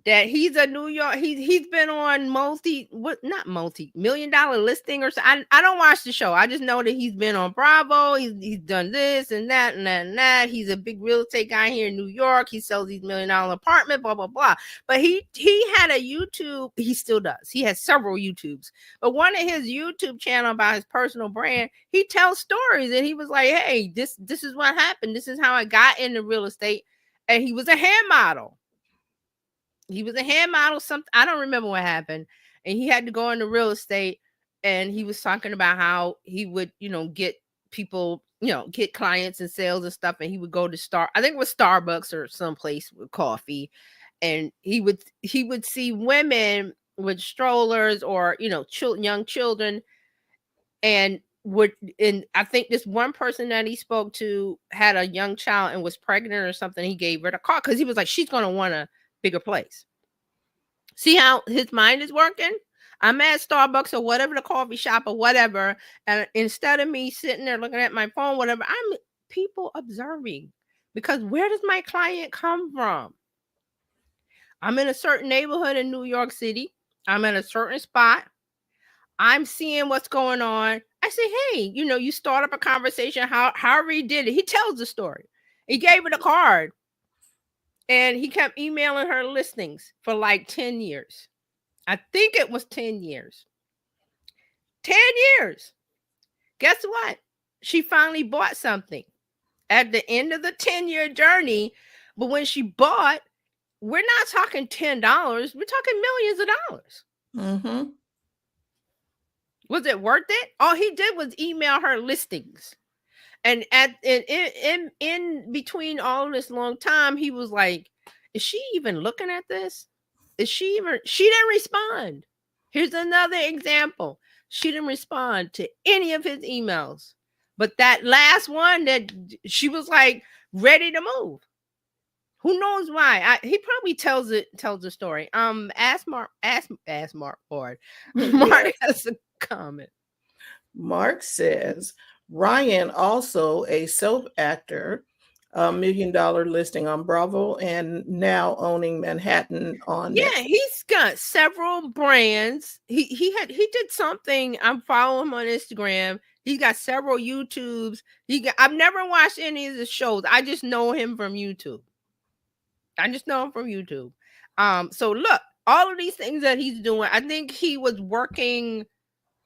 That he's a New York, he's been on multi-million-dollar listing or so. I don't watch the show. I just know that he's been on Bravo. He's done this and that and that and that. He's a big real estate guy here in New York. He sells these $1 million apartment, blah blah blah. But he had a YouTube. He still does. He has several YouTubes. But one of his YouTube channel about his personal brand, he tells stories, and he was like, "Hey, this is what happened. This is how I got into real estate." And he was a hair model. Something, I don't remember what happened. And he had to go into real estate, and he was talking about how he would, get people, get clients and sales and stuff. And he would go to I think it was Starbucks or someplace with coffee. And he would see women with strollers or, young children. And I think this one person that he spoke to had a young child and was pregnant or something. He gave her the car because he was like, she's going to want a bigger place. See how his mind is working? I'm at Starbucks or whatever, the coffee shop or whatever. And instead of me sitting there looking at my phone, whatever, I'm people observing. Because where does my client come from? I'm in a certain neighborhood in New York City. I'm at a certain spot. I'm seeing what's going on. I say, hey, you start up a conversation, however he did it. He tells the story. He gave her the card. And he kept emailing her listings for like 10 years. I think it was 10 years. 10 years. Guess what? She finally bought something at the end of the 10-year journey. But when she bought, we're not talking $10. We're talking millions of dollars. Mm-hmm. Was it worth it? All he did was email her listings. And in between all this long time, he was like, is she even looking at this? She didn't respond. Here's another example. She didn't respond to any of his emails. But that last one, that she was like ready to move. Who knows why? He probably tells the story. Ask Mark Ford. Mark has a comment. Mark says, Ryan, also a soap actor, $1 million listing on Bravo, and now owning Manhattan on. Yeah, he's got several brands. He did something. I'm following him on Instagram. He's got several YouTubes. I've never watched any of his shows. I just know him from YouTube. So look, all of these things that he's doing, I think he was working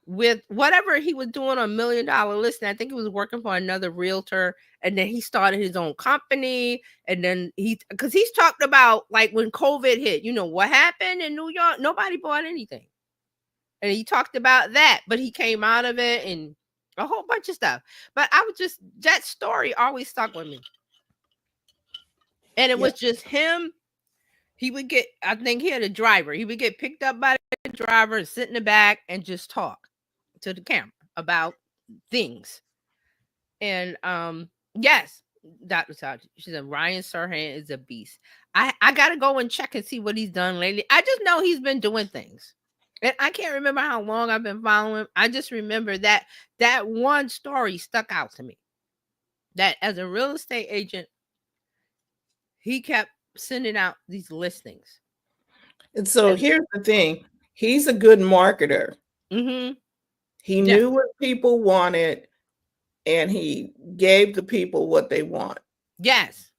with whatever he was doing on $1 Million Listing. I think he was working for another realtor, and then he started his own company. And then because he's talked about like when COVID hit, what happened in New York? Nobody bought anything, and he talked about that. But he came out of it and a whole bunch of stuff. But that story always stuck with me, and it was just him. He would get, I think he had a driver. He would get picked up by the driver and sit in the back and just talk to the camera about things. And yes, Dr. Sachi, she said Ryan Serhant is a beast. I gotta go and check and see what he's done lately. I just know he's been doing things. And I can't remember how long I've been following him. I just remember that one story stuck out to me. That as a real estate agent, he kept sending out these listings. And so here's the thing. He's a good marketer. Mm-hmm. He knew what people wanted, and he gave the people what they want. Yes.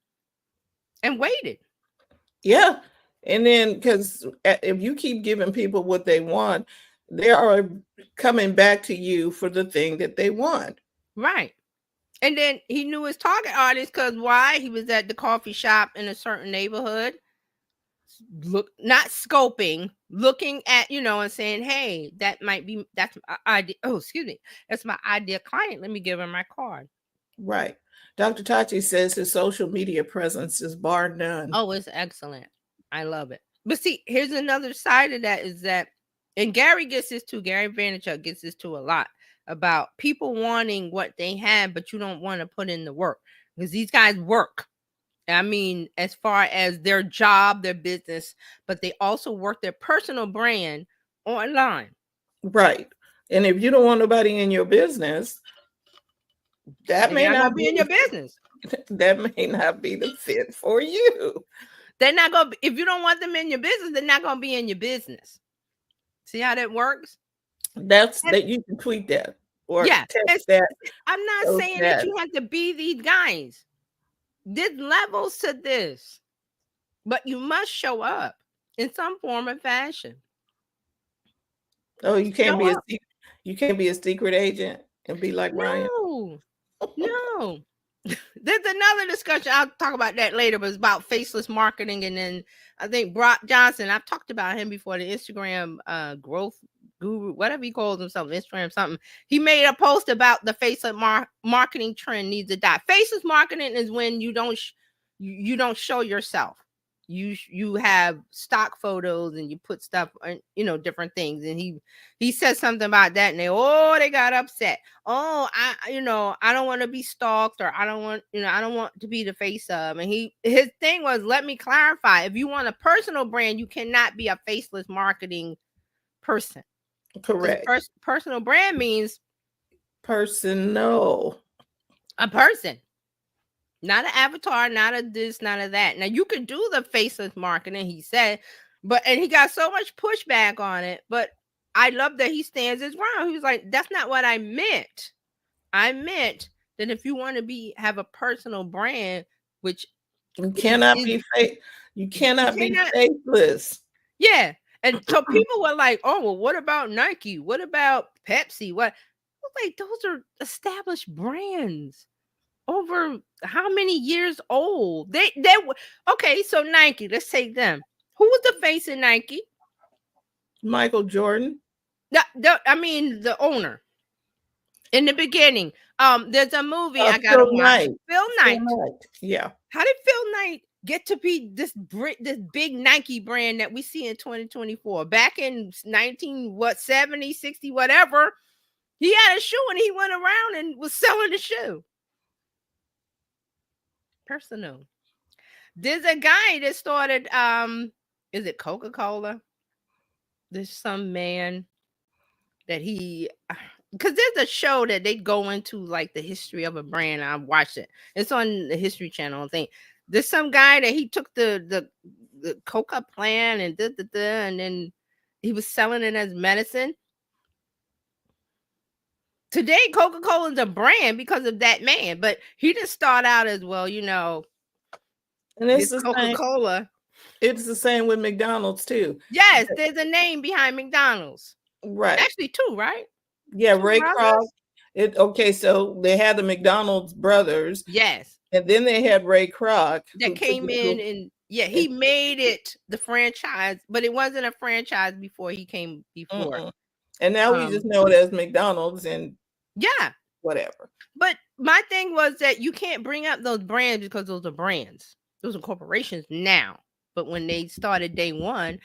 And waited. Yeah. And then, because if you keep giving people what they want, they are coming back to you for the thing that they want. Right. And then he knew his target audience because why? He was at the coffee shop in a certain neighborhood. Not scoping, looking at, and saying, hey, that's my idea. Oh, excuse me. That's my ideal client. Let me give her my card. Right. Dr. Tachi says his social media presence is bar none. Oh, it's excellent. I love it. But see, here's another side of that is that, and Gary gets this too. Gary Vaynerchuk gets this too a lot about people wanting what they have, but you don't want to put in the work because these guys work. I mean, as far as their job, their business, but they also work their personal brand online. Right. And if you don't want nobody in your business, that may not be in your business. That may not be the fit for you. They're not going to, if you don't want them in your business, they're not going to be in your business. See how that works? That you can tweet that or text that. I'm not saying that you have to be these guys. There's levels to this, but you must show up in some form or fashion. Oh, you can't be a secret agent and be like Ryan. No. There's another discussion. I'll talk about that later, but it's about faceless marketing. And then I think Brock Johnson, I've talked about him before, the Instagram growth guru, whatever he calls himself, Instagram something. He made a post about the faceless marketing trend needs to die. Faceless marketing is when you don't show yourself. You have stock photos and you put stuff on, different things. And he said something about that, and they got upset. Oh, I don't want to be stalked, or I don't want to be the face of. And his thing was, let me clarify. If you want a personal brand, you cannot be a faceless marketing person. Correct. Personal brand means personal. A person. Not an avatar, not a this, not a that. Now you could do the faceless marketing, he said, and he got so much pushback on it. But I love that he stands his ground. He was like, "That's not what I meant. I meant that if you want to have a personal brand, which you cannot be fake, you cannot be faceless." Yeah, and so people were like, "Oh, well, what about Nike? What about Pepsi? What?" I was like, those are established brands. Over how many years old? They okay, so Nike, let's take them. Who was the face in Nike? Michael Jordan. I mean the owner. In the beginning, there's a movie I gotta Phil watch. Knight. Phil Knight. Yeah. How did Phil Knight get to be this big Nike brand that we see in 2024? Back in 70, 60, whatever, he had a shoe and he went around and was selling the shoe. Personal. There's a guy that started is it Coca-Cola? There's some man that because there's a show that they go into like the history of a brand. I watched it. It's on the History Channel, I think. There's some guy that he took the Coca plan and and then he was selling it as medicine. Today, Coca-Cola is a brand because of that man, but he didn't start out as well, And it's Coca-Cola. It's the same with McDonald's too. Yes, there's a name behind McDonald's. Right. Actually, two, right? Yeah, Two Ray Kroc. brothers? Okay, so they had the McDonald's brothers, Yes. and then they had Ray Kroc That who took came it in, to and yeah, and he made it the franchise, but it wasn't a franchise before he came before. mm-mm. And now we just Um, know it as McDonald's and yeah. whatever. But my thing was that you can't bring up those brands because those are brands. Those are corporations now. But when they started day one,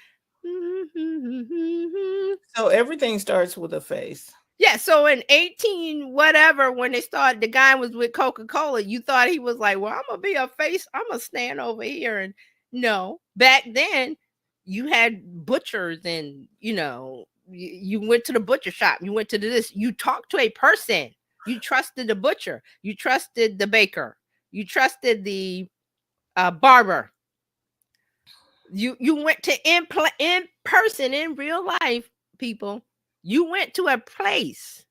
So everything starts with a face. yeah, so in 18 whatever, when they started, the guy was with Coca-Cola, you thought he was like, well, I'm gonna be a face, I'm gonna stand over here. And no, back then you had butchers, and you went to the butcher shop, you went to this, you talked to a person, you trusted the butcher, you trusted the baker, you trusted the barber. You went to in person, in real life, people. You went to a place.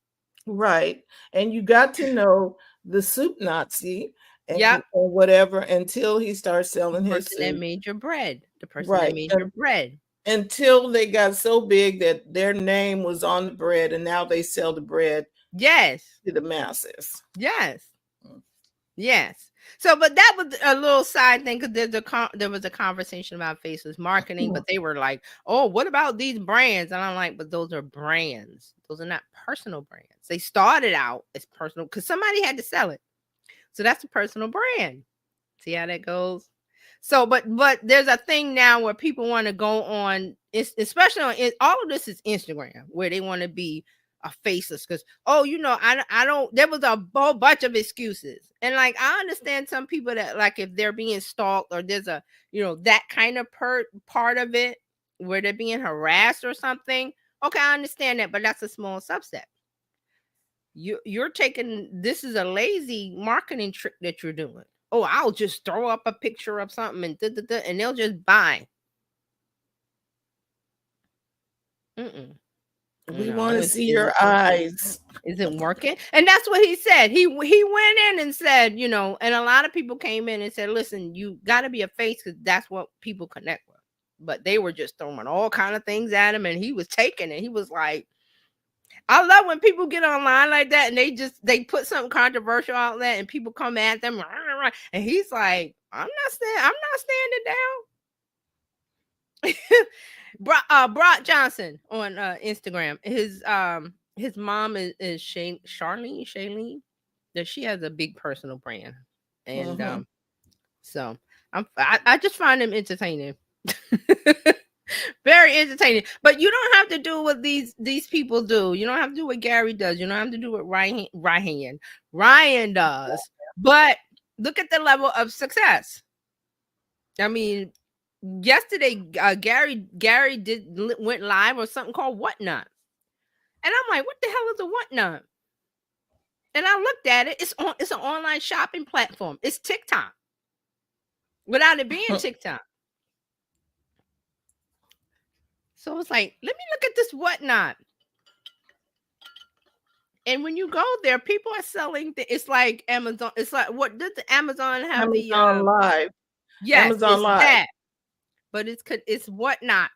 Right. And you got to know the soup Nazi and Yep. or whatever until he starts The selling his person that soup. made your bread. The person that Right. made your bread. Until they got so big that their name was on the bread and now they sell the bread Yes. to the masses. Yes. Yes. So, but that was a little side thing, because there was a conversation about faceless marketing, but they were like, "Oh, what about these brands?" And I'm like, "But those are brands. Those are not personal brands. They started out as personal because somebody had to sell it. So that's a personal brand. See how that goes?" So, but there's a thing now where people want to go on, especially on all of this is Instagram, where they want to be a faceless because, oh, I don't. There was a whole bunch of excuses, and like I understand some people that, like, if they're being stalked or there's a that kind of part of it where they're being harassed or something. Okay, I understand that, but that's a small subset. You're taking, this is a lazy marketing trick that you're doing. Oh, I'll just throw up a picture of something and and they'll just buy. Mm-mm. We No, want to see your eyes. isn't working. And that's what he said. He went in and said, and a lot of people came in and said, listen, you got to be a face because that's what people connect with. But they were just throwing all kind of things at him, and he was taking it. He was like, I love when people get online like that and they put something controversial out there and people come at them, and he's like, I'm not standing down. Brock Johnson on Instagram. His mom is Charlene, that she has a big personal brand. And Mm-hmm. so I just find him entertaining. Very entertaining. But you don't have to do what these people do. You don't have to do what Gary does. You don't have to do what Ryan does. But look at the level of success. I mean, yesterday Gary went live or something called Whatnot. And I'm like, what the hell is a Whatnot? And I looked at it. It's an online shopping platform. It's TikTok. Without it being TikTok. So it's like, let me look at this Whatnot. And when you go there, people are selling. It's like Amazon. It's like, what did the Amazon have? Amazon Live. Yes, Amazon it's Live. that. But it's Whatnot.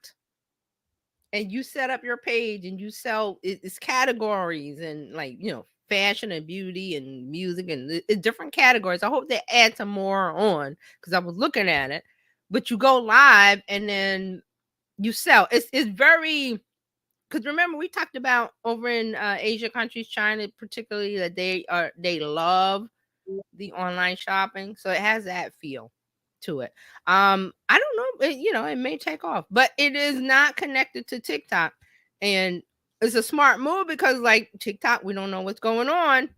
And you set up your page and you sell it's categories, and like fashion and beauty and music and it's different categories. I hope they add some more on, because I was looking at it. But you go live and then you sell. It's very, because remember we talked about over in Asia countries, China particularly, that they love the online shopping, so it has that feel to it. I don't know, it may take off, but it is not connected to TikTok, and it's a smart move because, like, TikTok, we don't know what's going on.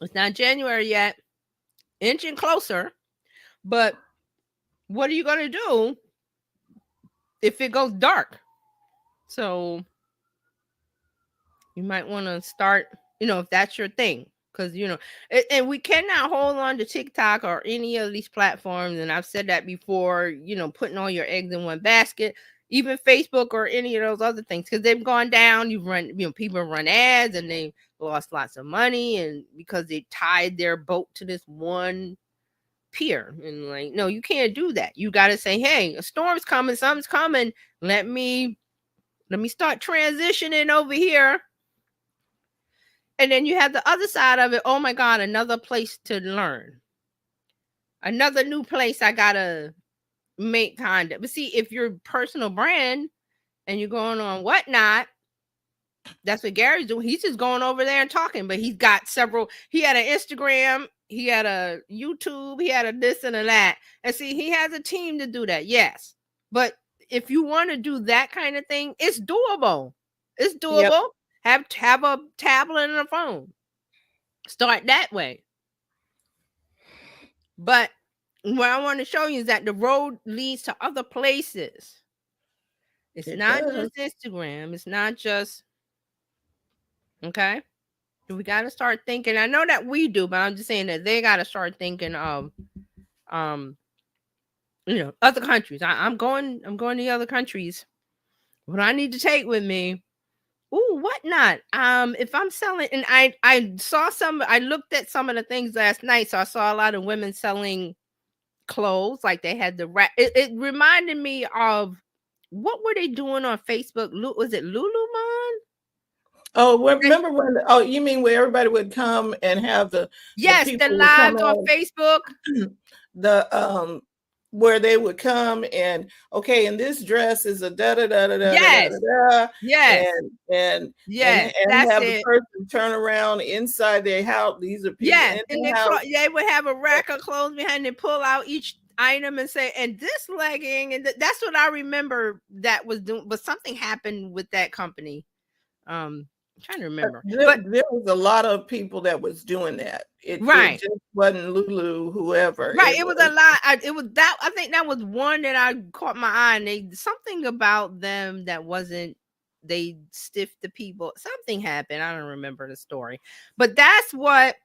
It's not January yet, inching closer, but what are you gonna do if it goes dark? So you might want to start, if that's your thing, because and we cannot hold on to TikTok or any of these platforms. And I've said that before, putting all your eggs in one basket, even Facebook or any of those other things, because they've gone down. People run ads and they lost lots of money, and because they tied their boat to this one pier. And like, no, you can't do that. You got to say, hey, a storm's coming, something's coming. Let me start transitioning over here And then you have the other side of it. Oh my God, another place to learn. Another new place I gotta make content. But see, if you're personal brand and you're going on whatnot, that's what Gary's doing. He's just going over there and talking, but he's got several. He had an Instagram, he had a YouTube, he had a this and a that. And see, he has a team to do that. Yes. But if you want to do that kind of thing, it's doable. It's Yep. doable. Have a tablet and a phone. Start that way. But what I want to show you is that the road leads to other places. It's It not does. just Instagram. It's not just okay. We got to start thinking. I know that we do, but I'm just saying that they got to start thinking of, um, other countries. I'm going. I'm going to other countries. What I need to take with me. Ooh, whatnot. If I'm selling, and I saw some. I looked at some of the things last night, so I saw a lot of women selling clothes. Like they had the it reminded me of what were they doing on Facebook? Was it Lululemon? Oh, remember when? Oh, you mean where everybody would come and have the Yes, the people would come lives on out, Facebook. the where they would come and okay, and this dress is a da da da da da da da Yes, da, yes, yes. and That's have the it. person turn around inside their house. These are people Yes, in and their house. they would have a rack of clothes behind and pull out each item and say, and this legging, and that's what I remember that was doing. But something happened with that company. I'm trying to remember, but There was a lot of people that was doing that. It right. just wasn't Lulu, whoever Right, it it was was. a lot. It was that I think that was one that I caught my eye, and they something about them that wasn't. They stiffed the people. Something happened. I don't remember the story, but that's what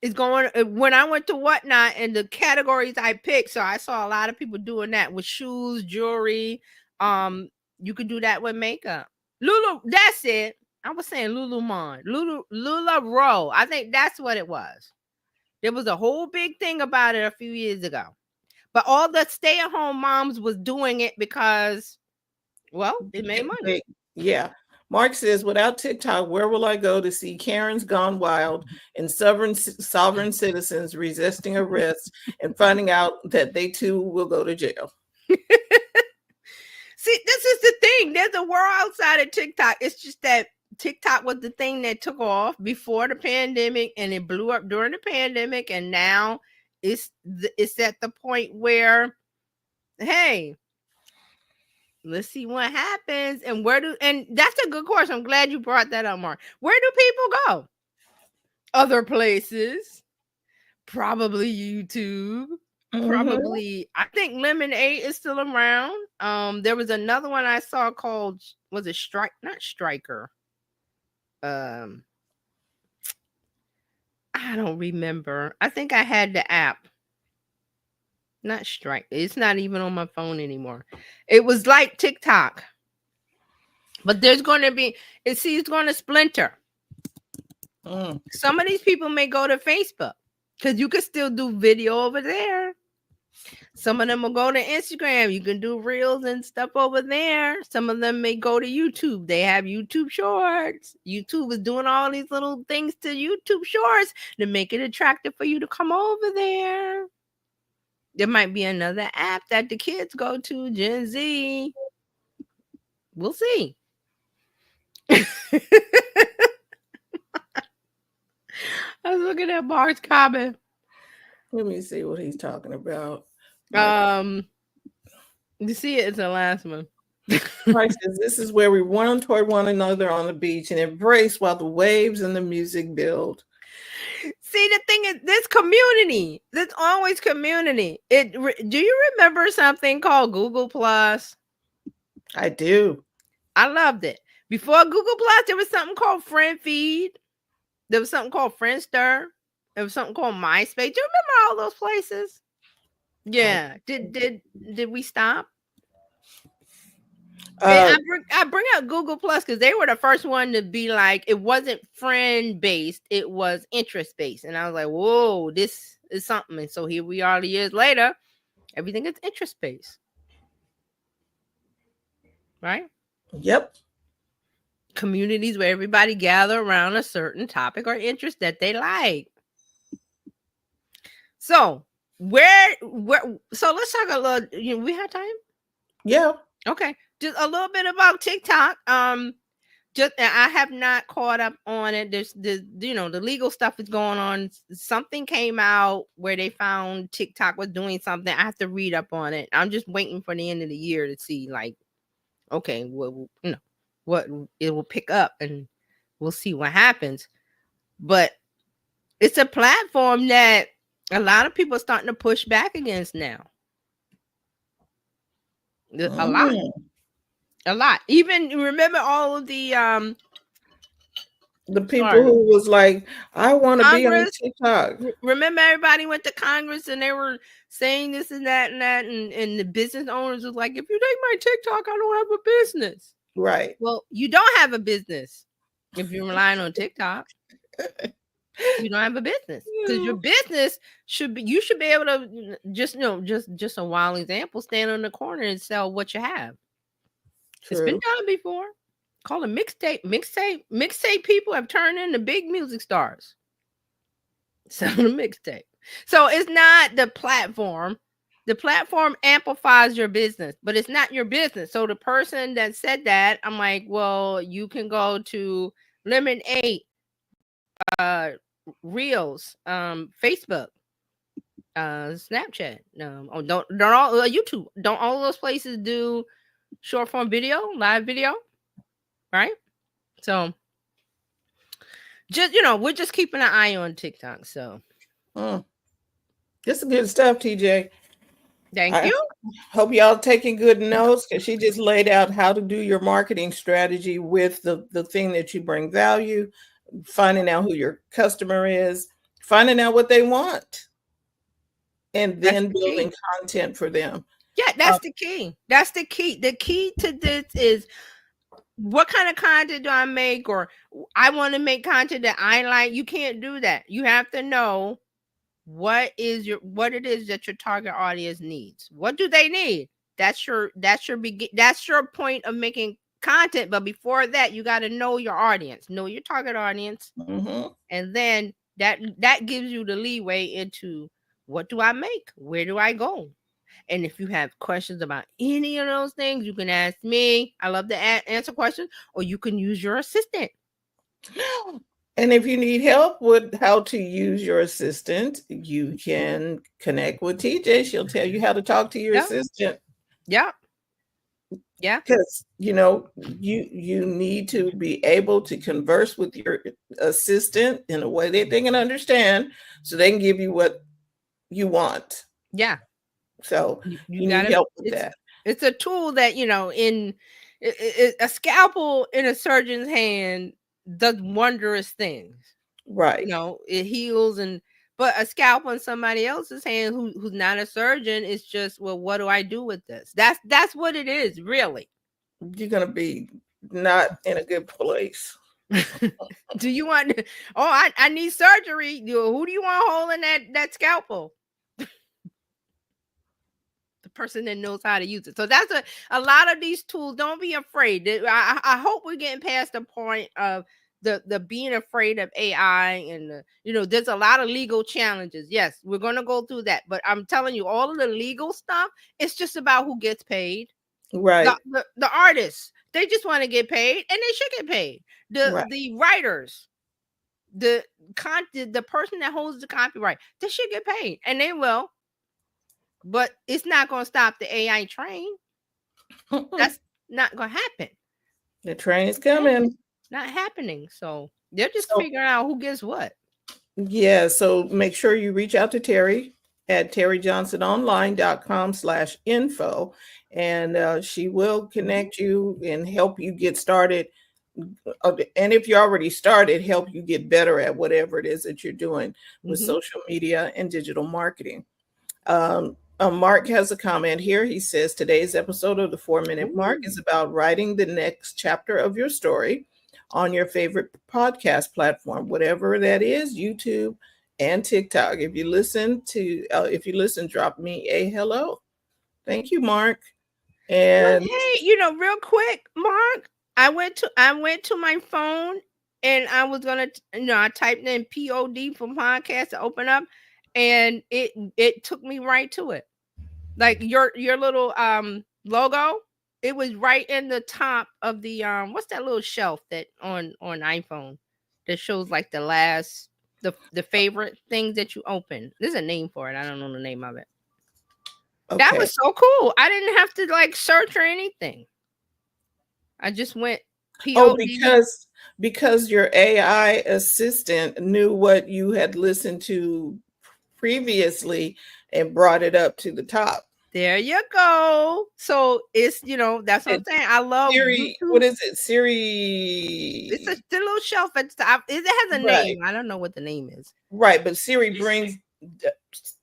is going. When I went to whatnot and the categories I picked, so I saw a lot of people doing that with shoes, jewelry. You could do that with makeup. Lulu, that's it. I was saying Lululemon, Lula Row. I think that's what it was. There was a whole big thing about it a few years ago. But all the stay-at-home moms was doing it because, well, it made money. Yeah. Mark says, without TikTok, where will I go to see Karens gone wild and sovereign citizens resisting arrest and finding out that they too will go to jail? See, this is the thing. There's a world outside of TikTok. It's just that TikTok was the thing that took off before the pandemic and it blew up during the pandemic. And now it's at the point where, hey, let's see what happens. And and that's a good question. I'm glad you brought that up, Mark. Where do people go? Other places. Probably YouTube. Probably, I think Lemonade is still around. There was another one I saw called was it Strike? Not Striker. Um, I don't remember. I think I had the app. Not Strike. It's not even on my phone anymore. It was like TikTok, but there's going to be. It's going to splinter. Some of these people may go to Facebook because you can still do video over there. Some of them will go to Instagram. You can do reels and stuff over there. Some of them may go to YouTube. They have YouTube shorts. YouTube is doing all these little things to YouTube shorts to make it attractive for you to come over there. There might be another app that the kids go to, Gen Z. We'll see. I was looking at Mark's comment. Let me see what he's talking about. You see it, it's the last one. Mark says, this is where we run toward one another on the beach and embrace while the waves and the music build. See, the thing is, this community. There's always community. Do you remember something called Google Plus? I do. I loved it. Before Google Plus, there was something called Friend Feed. There was something called Friendster. There was something called MySpace. Do you remember all those places? Yeah. Did we stop? I bring out Google Plus because they were the first one to be like, it wasn't friend based, it was interest based. And I was like, whoa, this is something. And so here we are years later, everything is interest based. Right? Yep. communities where everybody gather around a certain topic or interest that they like. So where so let's talk a little, we have time? Yeah. Okay. Just a little bit about TikTok. Just I have not caught up on it. There's the legal stuff is going on. Something came out where they found TikTok was doing something. I have to read up on it. I'm just waiting for the end of the year to see, like, okay, what it will pick up, and we'll see what happens. But it's a platform that a lot of people are starting to push back against now. A lot. Mm. A lot. Even remember all of The people sorry, who was like, I want to be on Congress. TikTok. Remember everybody went to Congress and they were saying this and that and that, and the business owners was like, if you take my TikTok, I don't have a business. Right. Well, you don't have a business if you're relying on TikTok. You don't have a business, because your business you should be able to just a wild example, stand on the corner and sell what you have. It's been True. done before. Call it mixtape people have turned into big music stars. Selling a mixtape. So it's not the platform. The platform amplifies your business, but it's not your business. So the person that said that, I'm like, well, you can go to Lemon 8, uh, Reels, Facebook, Snapchat, don't all YouTube. Don't all those places do short form video, live video, right? So just we're just keeping an eye on TikTok. So this is good stuff, TJ. thank I you. hope y'all taking good notes, because she just laid out how to do your marketing strategy with the thing that you bring value, finding out who your customer is, finding out what they want, and then building content for them. Yeah, that's the key. That's the key. The key to this is, what kind of content do I make? Or I want to make content that I like. You can't do that. You have to know what it is that your target audience needs. What do they need? That's your point of making content. But before that, you got to know your audience, know your target audience, and then that gives you the leeway into, what do I make? Where do I go? And if you have questions about any of those things, you can ask me. I love to answer questions, or you can use your assistant. And if you need help with how to use your assistant, you can connect with TJ. She'll tell you how to talk to your assistant. Yeah. Yeah. Because you need to be able to converse with your assistant in a way that they can understand, so they can give you what you want. Yeah. So you need help with that. It's a tool that, a scalpel in a surgeon's hand does wondrous things. Right. It heals, but a scalpel in somebody else's hand who's not a surgeon is just, well, what do I do with this? That's what it is, really. You're gonna be not in a good place. Do you want? Oh, I need surgery. Who do you want holding that scalpel? The person that knows how to use it. So that's a lot of these tools. Don't be afraid. I hope we're getting past the point of the being afraid of AI, and there's a lot of legal challenges. Yes, we're going to go through that, but I'm telling you, all of the legal stuff, it's just about who gets paid. Right. The artists, they just want to get paid, and they should get paid. The writers, the person that holds the copyright, they should get paid, and they will. But it's not going to stop the AI train. That's not going to happen. The train is coming. Not happening. So they're just figuring out who gets what. Yeah. So make sure you reach out to Terry at terryjohnsononline.com/info, and she will connect you and help you get started. And if you already started, help you get better at whatever it is that you're doing with social media and digital marketing. Mark has a comment here. He says, today's episode of the 4-Minute Mark is about writing the next chapter of your story on your favorite podcast platform, whatever that is, YouTube and TikTok. If you listen, drop me a hello. Thank you, Mark. And hey, real quick, Mark, I went to my phone and I was gonna I typed in POD for podcast to open up, and it took me right to it. Like your little logo, it was right in the top of the what's that little shelf that on iPhone that shows like the favorite things that you open. There's a name for it. I don't know the name of it. That Okay. was so cool. I didn't have to like search or anything. I just went Oh, POD. because your AI assistant knew what you had listened to previously and brought it up to the top. There you go. So it's that's what I'm It saying. I love Siri, what YouTube. is it? It's Siri, the little shelf at the top. It has a right, name. I don't know what the name is. right. But Siri brings.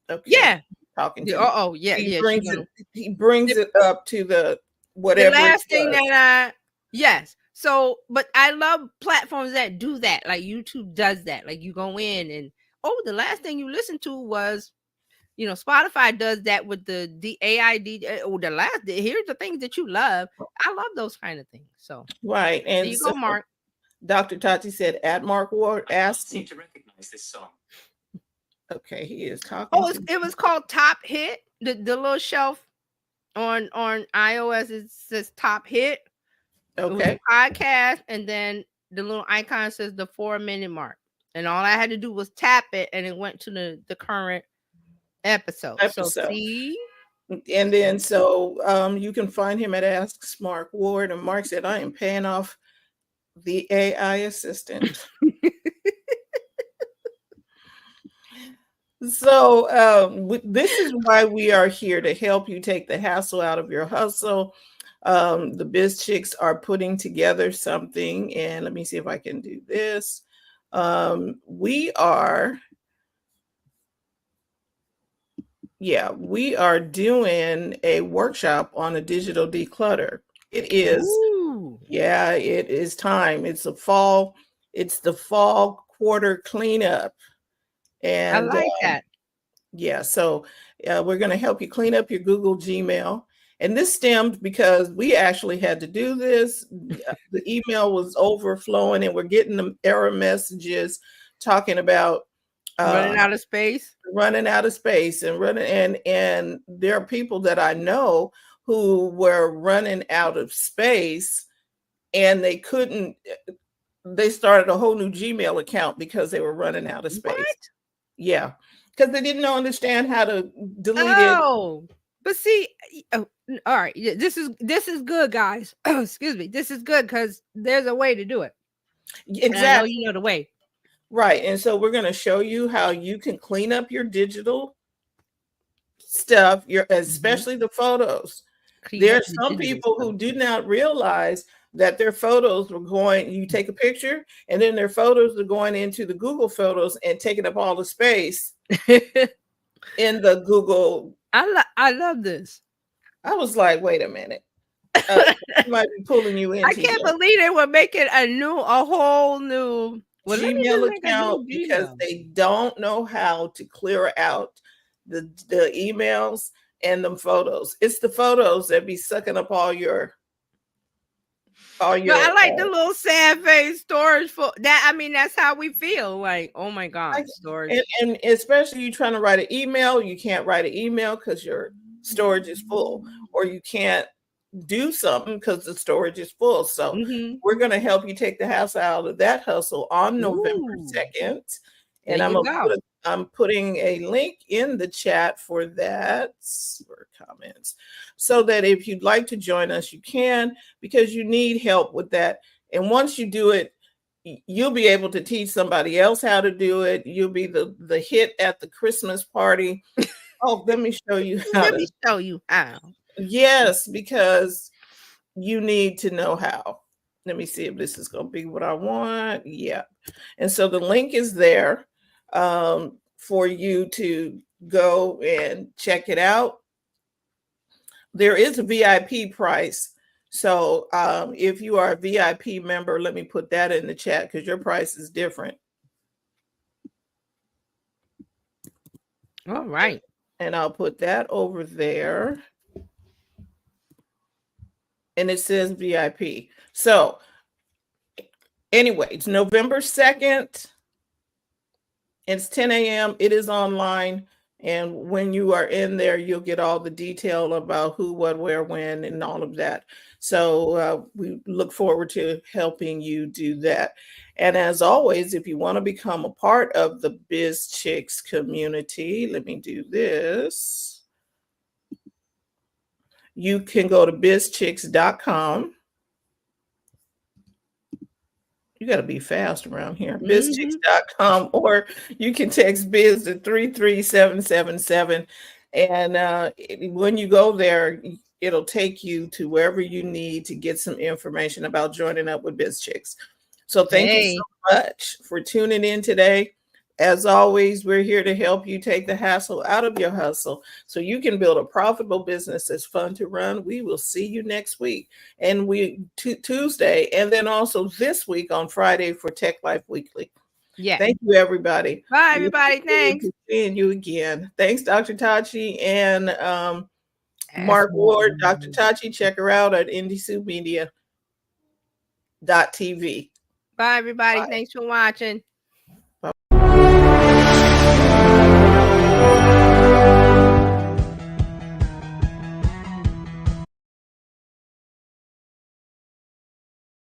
Okay, Yeah. talking Yeah. to me. Oh, yeah, He yeah. She brings gonna it. He brings the, it up to the the whatever it last thing was. that yes. So, but I love platforms that do that. Like YouTube does that. Like you go in and the last thing you listened to was Spotify does that with the AI DJ. Oh, here's the things that you love. I love those kind of things. So Right, there and you so go, Mark. Dr. Tati said, "At Mark Ward asked." Seem to recognize this song. Okay, he is talking Oh, to it me. was called Top Hit. The little shelf on iOS it says Top Hit. It was a Okay, podcast, and then the little icon says the 4 minute mark. And all I had to do was tap it, and it went to the current episode. So episode. see, And then so you can find him at Ask Mark Ward. And Mark said, I am paying off the AI assistant. So this is why we are here to help you take the hassle out of your hustle. The Biz Chicks are putting together something, and let me see if I can do this. We are doing a workshop on a digital declutter. It is, ooh, it is time. It's the fall quarter cleanup. I And like that. so we're going to help you clean up your Google Gmail. And this stemmed because we actually had to do this. The email was overflowing, and we're getting the error messages talking about Running uh, out of space. running out of space and running. And there are people that I know who were running out of space, and they couldn't. They started a whole new Gmail account because they were running out of space. What? Yeah, because they didn't understand how to delete it. Oh, but see, all right. Yeah, this is good, guys. Excuse me. This is good because there's a way to do it, and I know Exactly. you know the way. Right. And so we're going to show you how you can clean up your digital stuff, Mhm. especially the photos. Clean There up are the some digital people stuff. who do not realize that their photos were going, you take a picture and then their photos are going into the Google Photos and taking up all the space in the Google. I love this. I was like, wait a minute. You might be pulling you I into can't your believe they were making a whole new. Well, let me just Gmail make a account new because Gmail. they don't know how to clear out the emails and them photos. It's the photos that be sucking up all But I your like the little sad face storage for that. I mean, that's how we feel. Like, oh my I- god, storage. and especially you trying to write an email, you can't write an email because your storage is full, or you can't do something because the storage is full. So Mhm. we're going to help you take the hassle out of that hustle on November Ooh, 2nd. there And you go. I'm putting a link in the chat for that, or comments, so that if you'd like to join us, you can, because you need help with that. And once you do it, you'll be able to teach somebody else how to do it. You'll be the hit at the Christmas party. Oh, let me show you how Let to. me show you how. Yes, because you need to know how. Let me see if this is going to be what I want. Yeah. And so the link is there for you to go and check it out. There is a VIP price. So if you are a VIP member, let me put that in the chat because your price is different. All right. And I'll put that over there. and it says VIP. So anyway, it's November 2nd. It's 10 a.m. It is online. And when you are in there, you'll get all the detail about who, what, where, when, and all of that. So we look forward to helping you do that. And as always, if you want to become a part of the Biz Chicks community, let me do this. You can go to bizchicks.com. You got to be fast around here. Bizchicks.com, or you can text biz to 33777. And when you go there, it'll take you to wherever you need to get some information about joining up with Biz Chicks. So thank you so much for tuning in today. As always, we're here to help you take the hassle out of your hustle so you can build a profitable business that's fun to run. We will see you next week, and Tuesday, and then also this week on Friday for Tech Life Weekly. Yeah. Thank you, everybody. Bye, everybody. Thanks. Seeing you again. Thanks, Dr. Tachi and Mark Ward. Dr. Tachi, check her out at IndieSoumedia.tv. Bye, everybody. Bye. Thanks for watching.